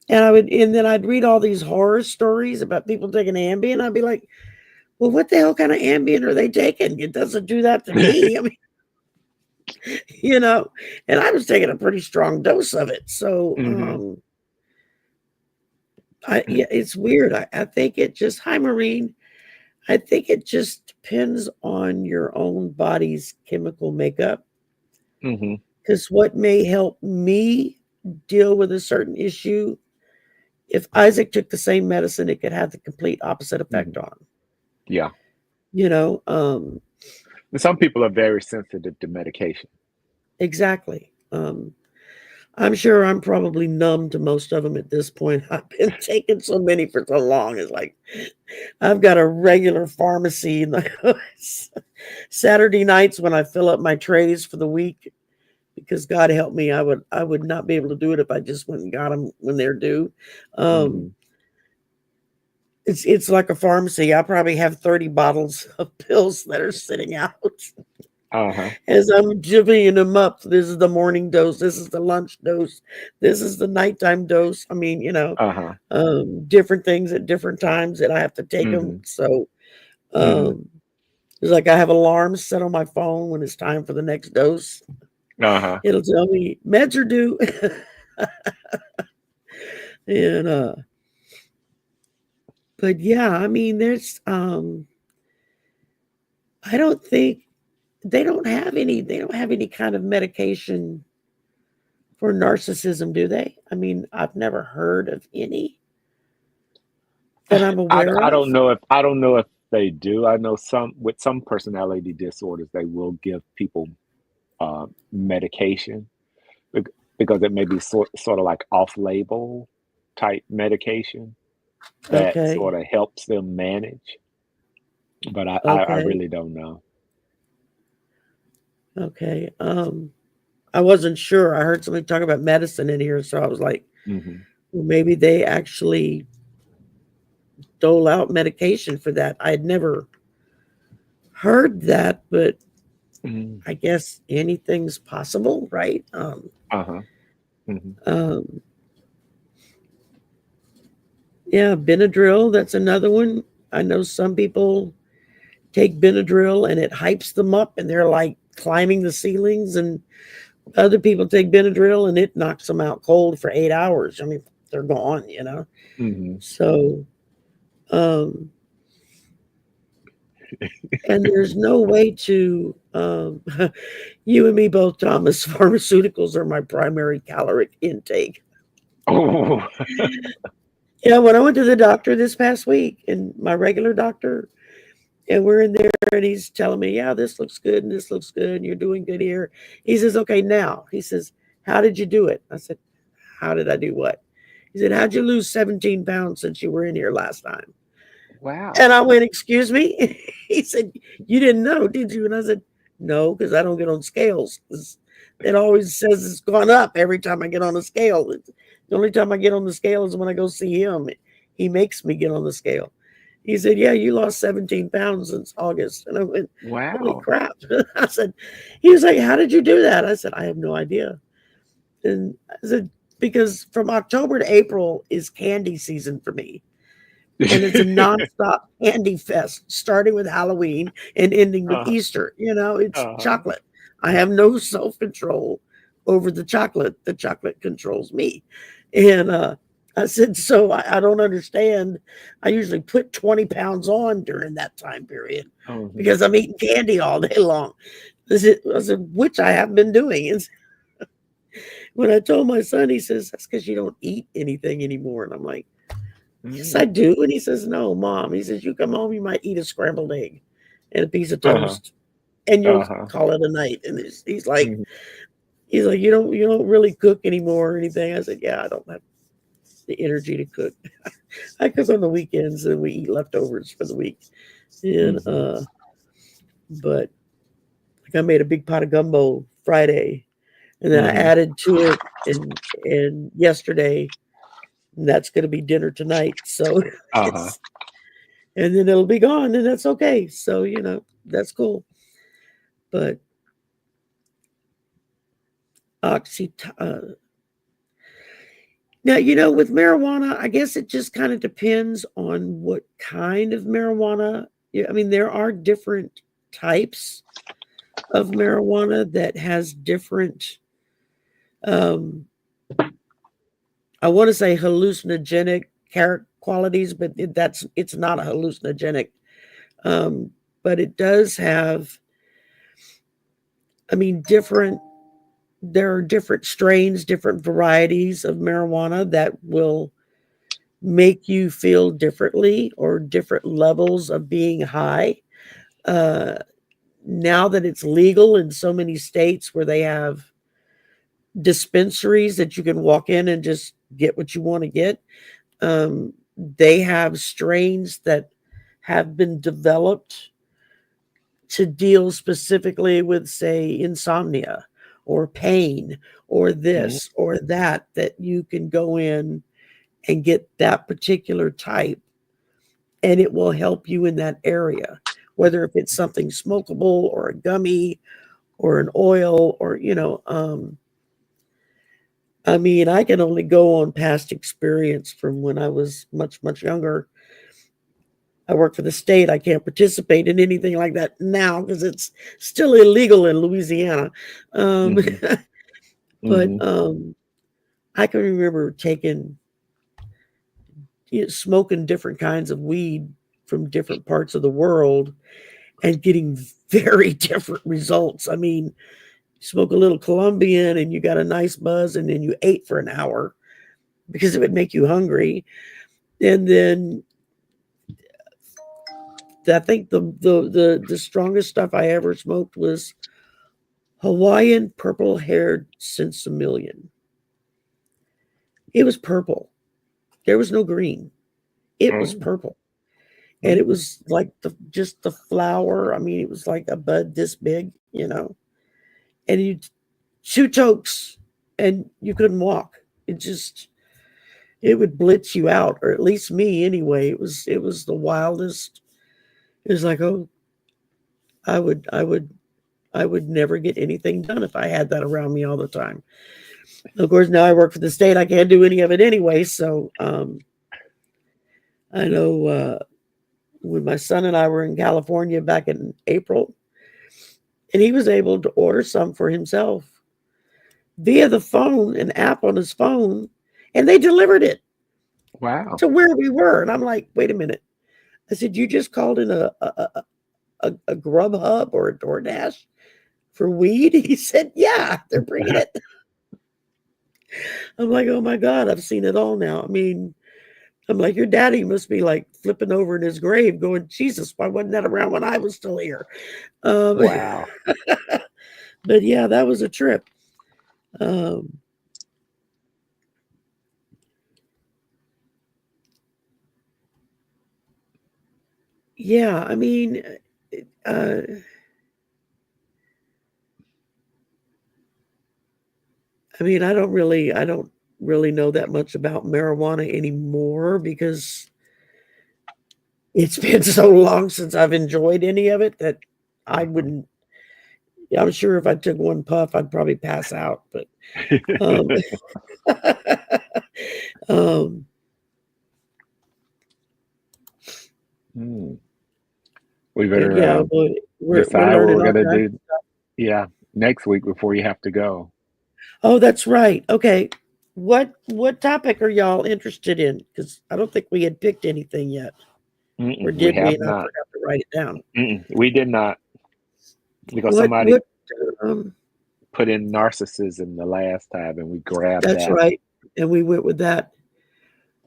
And then I'd read all these horror stories about people taking Ambien. I'd be like, well, what the hell kind of Ambien are they taking? It doesn't do that to me. I mean, you know, and I was taking a pretty strong dose of it. So, Mhm. yeah, it's weird. I think it just, hi, Maureen. I think it just depends on your own body's chemical makeup. Mhm. Because what may help me deal with a certain issue, if Isaac took the same medicine, it could have the complete opposite effect Mhm. on him. Yeah. You know, Some people are very sensitive to medication. exactly. I'm sure I'm probably numb to most of them at this point. I've been taking so many for so long. It's like I've got a regular pharmacy. Saturday nights when I fill up my trays for the week, because God help me, I would not be able to do it if I just went and got them when they're due. Um, Mhm. it's like a pharmacy. I probably have 30 bottles of pills that are sitting out Uh-huh. as I'm divvying them up. This is the morning dose. This is the lunch dose. This is the nighttime dose. I mean, Uh-huh. different things at different times that I have to take them. Mhm. So Mhm. um, it's like I have alarms set on my phone when it's time for the next dose. Uh-huh. It'll tell me meds are due. and But yeah, I mean, I don't think they don't have any kind of medication for narcissism, do they? I mean, I've never heard of any that I'm aware I of. don't know if they do. I know some personality disorders they will give people medication because it may be sort of like off-label type medication that Okay. sort of helps them manage. But I Okay. really don't know. Okay. I wasn't sure. I heard somebody talk about medicine in here, so I was like, Hmm. well, maybe they actually dole out medication for that. I had never heard that, but Hmm. I guess anything's possible, right? Uh-huh. Hmm. Um, yeah, Benadryl, that's another one. I know some people take Benadryl and it hypes them up and they're like climbing the ceilings, and other people take Benadryl and it knocks them out cold for 8 hours. I mean, they're gone, you know? Hmm. So, um, and there's no way to, you and me both, Thomas, pharmaceuticals are my primary caloric intake. Oh. Yeah, when I went to the doctor this past week, and my regular doctor, and we're in there, and he's telling me, yeah, this looks good, and this looks good, and you're doing good here. He says, okay, now, he says, how did you do it? I said, how did I do what? He said, how'd you lose 17 pounds since you were in here last time? And Wow. I went, excuse me? He said, you didn't know, did you? And I said, no, because I don't get on scales. It always says it's gone up every time I get on a scale. The only time I get on the scale is when I go see him. He makes me get on the scale. He said, yeah, you lost 17 pounds since August. And I went, holy Wow. crap. I said, he was like, how did you do that? I said, I have no idea. And I said, because from October to April is candy season for me. And it's a nonstop candy fest, starting with Halloween and ending with Uh-huh. Easter. You know, it's Uh-huh. chocolate. I have no self control over the chocolate. The chocolate controls me. And I said, so I don't understand. I usually put 20 pounds on during that time period Mhm. because I'm eating candy all day long. I said, which I have been doing. And when I told my son, he says, that's because you don't eat anything anymore. And I'm like, yes, I Mm. do. And he says, no, mom. He says, you come home, you might eat a scrambled egg and a piece of Uh-huh. toast, and you'll Uh-huh. call it a night. And Mhm. he's like, you don't really cook anymore or anything. I said, yeah, I don't have the energy to cook. I cook on the weekends and we eat leftovers for the week. And Mhm. but like I made a big pot of gumbo Friday, and then I Mhm. added to it and yesterday, and that's going to be dinner tonight. So Uh-huh. it's and then it'll be gone, and that's okay. So that's cool. But oxy now, with marijuana, I guess it just kind of depends on what kind of marijuana. Yeah, I mean, there are different types of marijuana that has different. Um, I want to say hallucinogenic qualities, but it's not a hallucinogenic. Um, but it does have. I mean, different. There are different strains, different varieties of marijuana that will make you feel differently or different levels of being high. Uh, Now that it's legal in so many states where they have dispensaries that you can walk in and just get what you want to get, they have strains that have been developed to deal specifically with, say, insomnia or pain or Mhm. this or that, that you can go in and get that particular type and it will help you in that area, whether if it's something smokable or a gummy or an oil or I mean, I can only go on past experience from when I was much much younger. I work for the state. I can't participate in anything like that now because it's still illegal in Louisiana. um, Mhm. but Mhm. I can remember smoking different kinds of weed from different parts of the world. and getting very different results. I mean, smoke a little Colombian and you got a nice buzz, and then you ate for an hour because it would make you hungry. And then I think the strongest stuff I ever smoked was Hawaiian purple-haired Sinsemillion. It was purple. There was no green. It was purple. And it was like just the flower. I mean, it was like a bud this big, you know. And you 2 tokes and you couldn't walk. It would blitz you out, or at least me anyway. It was the wildest. It was like, oh, I would never get anything done if I had that around me all the time. Of course, now I work for the state. I can't do any of it anyway. So I know when my son and I were in California back in April, and he was able to order some for himself via the phone, an app on his phone, and they delivered it. Wow. To where we were. And I'm like, wait a minute. I said, you just called in a Grubhub or a DoorDash for weed? He said, yeah, they're bringing it. I'm like, oh my God, I've seen it all now. I mean, I'm like, your daddy must be like flipping over in his grave going, Jesus, why wasn't that around when I was still here? Wow. But yeah, that was a trip. Yeah, I mean, I don't really know that much about marijuana anymore because it's been so long since I've enjoyed any of it that I wouldn't. I'm sure if I took one puff, I'd probably pass out. But we better yeah, we're decide what learning we're all going to kinds do. of stuff. Yeah, next week before you have to go. Oh, that's right. Okay, what topic are y'all interested in? Because I don't think we had picked anything yet, or We did we? have And I not. forgot to write it down. We did not, because What? somebody Um, put in narcissism the last time, and we grabbed that's that. right, and we went with that.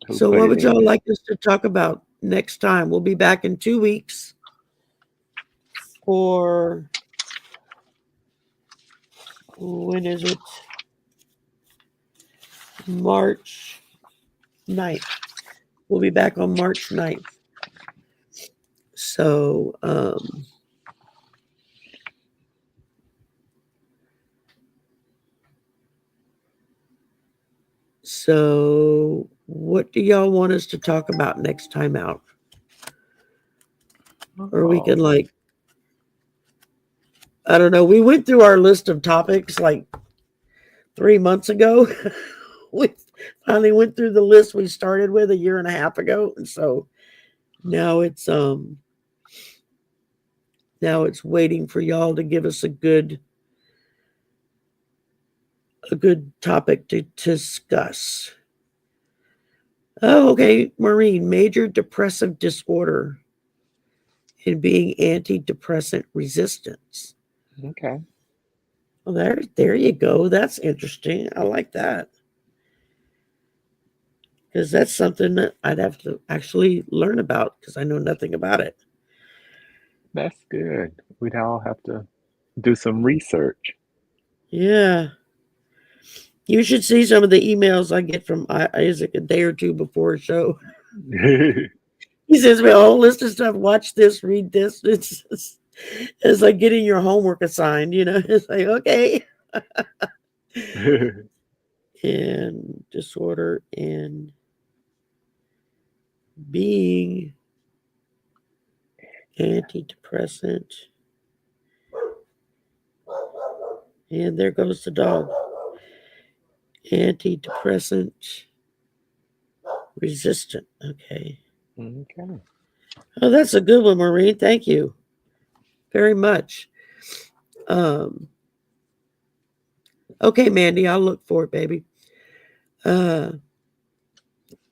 Who So, put what it would y'all in? like us to talk about next time? We'll be back in 2 weeks for, when is it? March 9th. We'll be back on March 9th. So, what do y'all want us to talk about next time out? Or we can I don't know. We went through our list of topics like 3 months ago. We finally went through the list we started with a year and a half ago, and so now it's waiting for y'all to give us a good topic to discuss. Oh, okay, Maureen, major depressive disorder and being antidepressant resistance. Okay. Well, there you go. That's interesting. I like that. Because that's something that I'd have to actually learn about because I know nothing about it. That's good. We'd all have to do some research. Yeah. You should see some of the emails I get from Isaac a day or two before a show. He sends me a whole list of stuff. Watch this, read this. It's like getting your homework assigned, you know. It's like, okay. And disorder and being antidepressant. And there goes the dog. Antidepressant resistant. Okay. Okay. Oh, that's a good one, Maureen. Thank you very much. Okay, Mandy, I'll look for it, baby.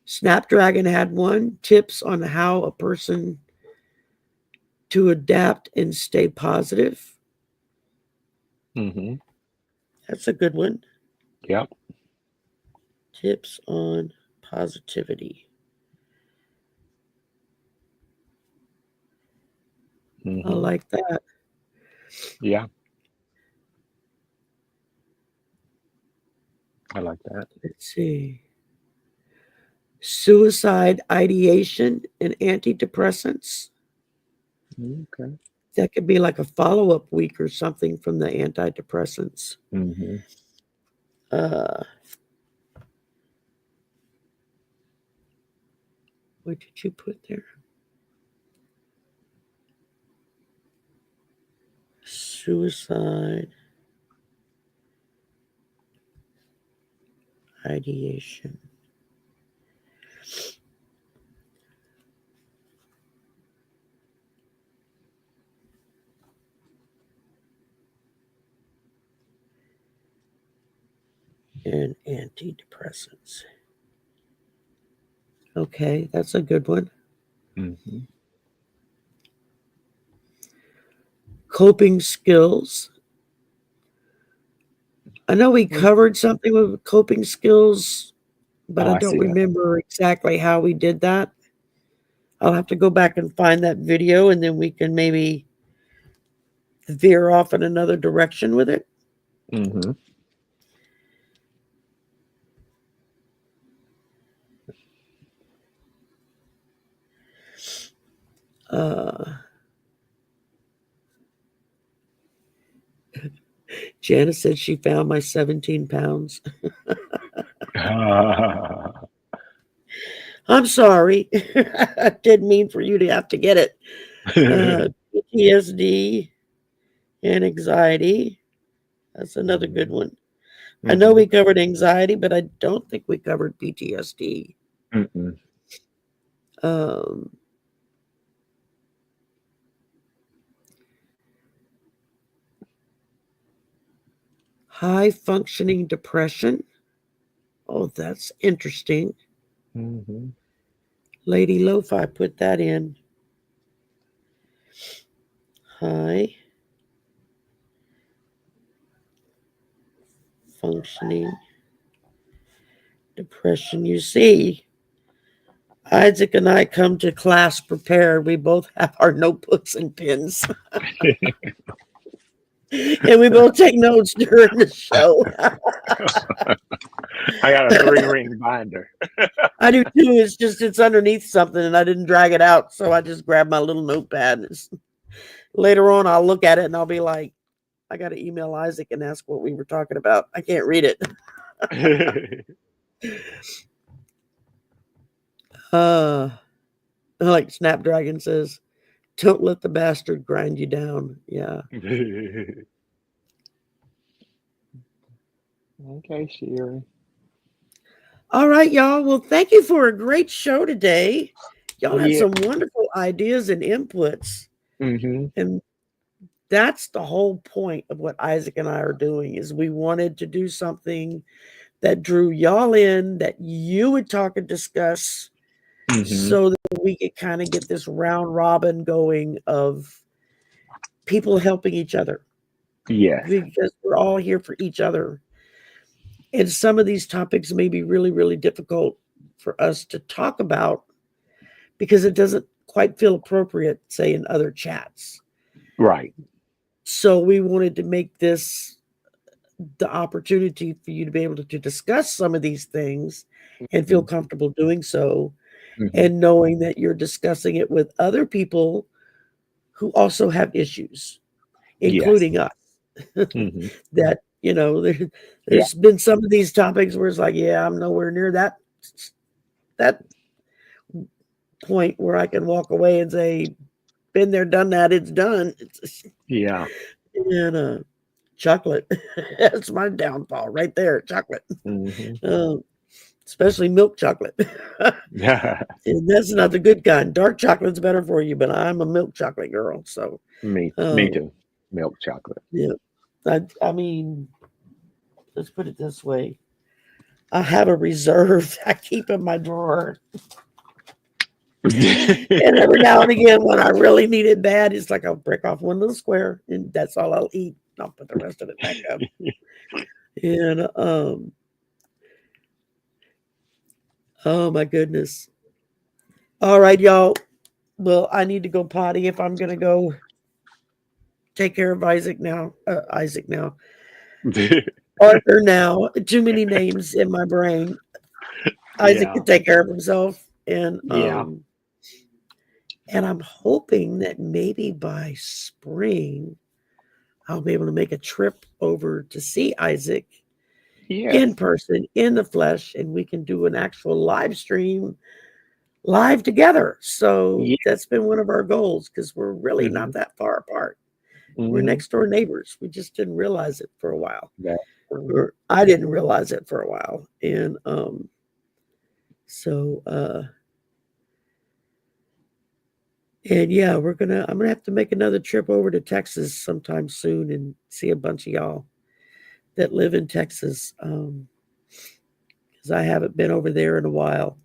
Snapdragon had one, tips on how a person to adapt and stay positive. Mm-hmm. That's a good one. Yep. Tips on positivity. Mm-hmm. I like that. Yeah. I like that. Let's see. Suicide ideation and antidepressants. Okay. That could be like a follow-up week or something from the antidepressants. Mm-hmm. Uh, what did you put there? Suicide ideation. And antidepressants. Okay, that's a good one. Mm-hmm. Coping skills. I know we covered something with coping skills, but Oh, I I don't see it. remember exactly how we did that. I'll have to go back and find that video, and then we can maybe veer off in another direction with it. Mm-hmm. Janice said she found my 17 pounds. I'm sorry. I didn't mean for you to have to get it. PTSD and anxiety. That's another good one. I know we covered anxiety, but I don't think we covered PTSD. Mm-mm. High functioning depression. Oh, that's interesting. Mm-hmm. Lady Lo-Fi put that in. High functioning depression. You see, Isaac and I come to class prepared. We both have our notebooks and pens. And we both take notes during the show. I got a 3-ring binder. I do too. It's underneath something and I didn't drag it out. So I just grabbed my little notepad. Later on, I'll look at it and I'll be like, I got to email Isaac and ask what we were talking about. I can't read it. Like Snapdragon says, don't let the bastard grind you down. Yeah. Okay, Sherry. All right, y'all. Well, thank you for a great show today. Y'all had Yeah. some wonderful ideas and inputs. Mm-hmm. And that's the whole point of what Isaac and I are doing is we wanted to do something that drew y'all in, that you would talk and discuss, so that we could kind of get this round robin going of people helping each other. Yes. Because we're all here for each other. And some of these topics may be really, really difficult for us to talk about because it doesn't quite feel appropriate, say, in other chats. Right. So we wanted to make this the opportunity for you to be able to discuss some of these things and feel comfortable doing so, and knowing that you're discussing it with other people who also have issues, including us. That, you know, there's been some of these topics where it's like, yeah, I'm nowhere near that point where I can walk away and say, been there, done that, it's done. Yeah. And chocolate. That's my downfall right there, chocolate. Especially milk chocolate. And that's not the good kind. Dark chocolate's better for you, but I'm a milk chocolate girl. So me too. Milk chocolate. Yeah. I mean, let's put it this way. I have a reserve I keep in my drawer. And every now and again, when I really need it bad, it's like I'll break off one little square, and that's all I'll eat. I'll put the rest of it back up. And oh my goodness. All right, y'all. Well, I need to go potty if I'm gonna go take care of Isaac now. Arthur now. Too many names in my brain. Isaac Yeah. can take care of himself. And Yeah. and I'm hoping that maybe by spring I'll be able to make a trip over to see Isaac Yes. in person, in the flesh, and we can do an actual live stream live together. So Yeah. that's been one of our goals because we're really Mhm. not that far apart. We're Mhm. next door neighbors. We just didn't realize it for a while. That- Or I didn't realize it for a while. And so and yeah, I'm gonna have to make another trip over to Texas sometime soon and see a bunch of y'all that live in Texas. Because I haven't been over there in a while.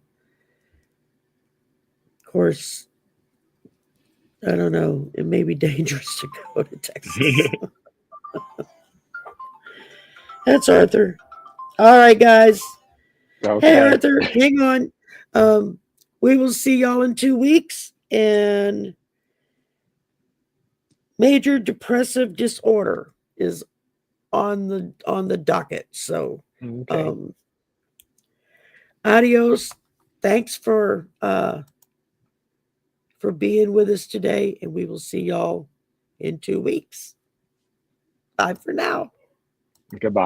Of course, I don't know. It may be dangerous to go to Texas. That's Arthur. All right, guys. Hey, Okay. Arthur, hang on. We will see y'all in 2 weeks. And major depressive disorder is on the docket. So, Okay. adios. Thanks for being with us today, and we will see y'all in 2 weeks. Bye for now. Goodbye.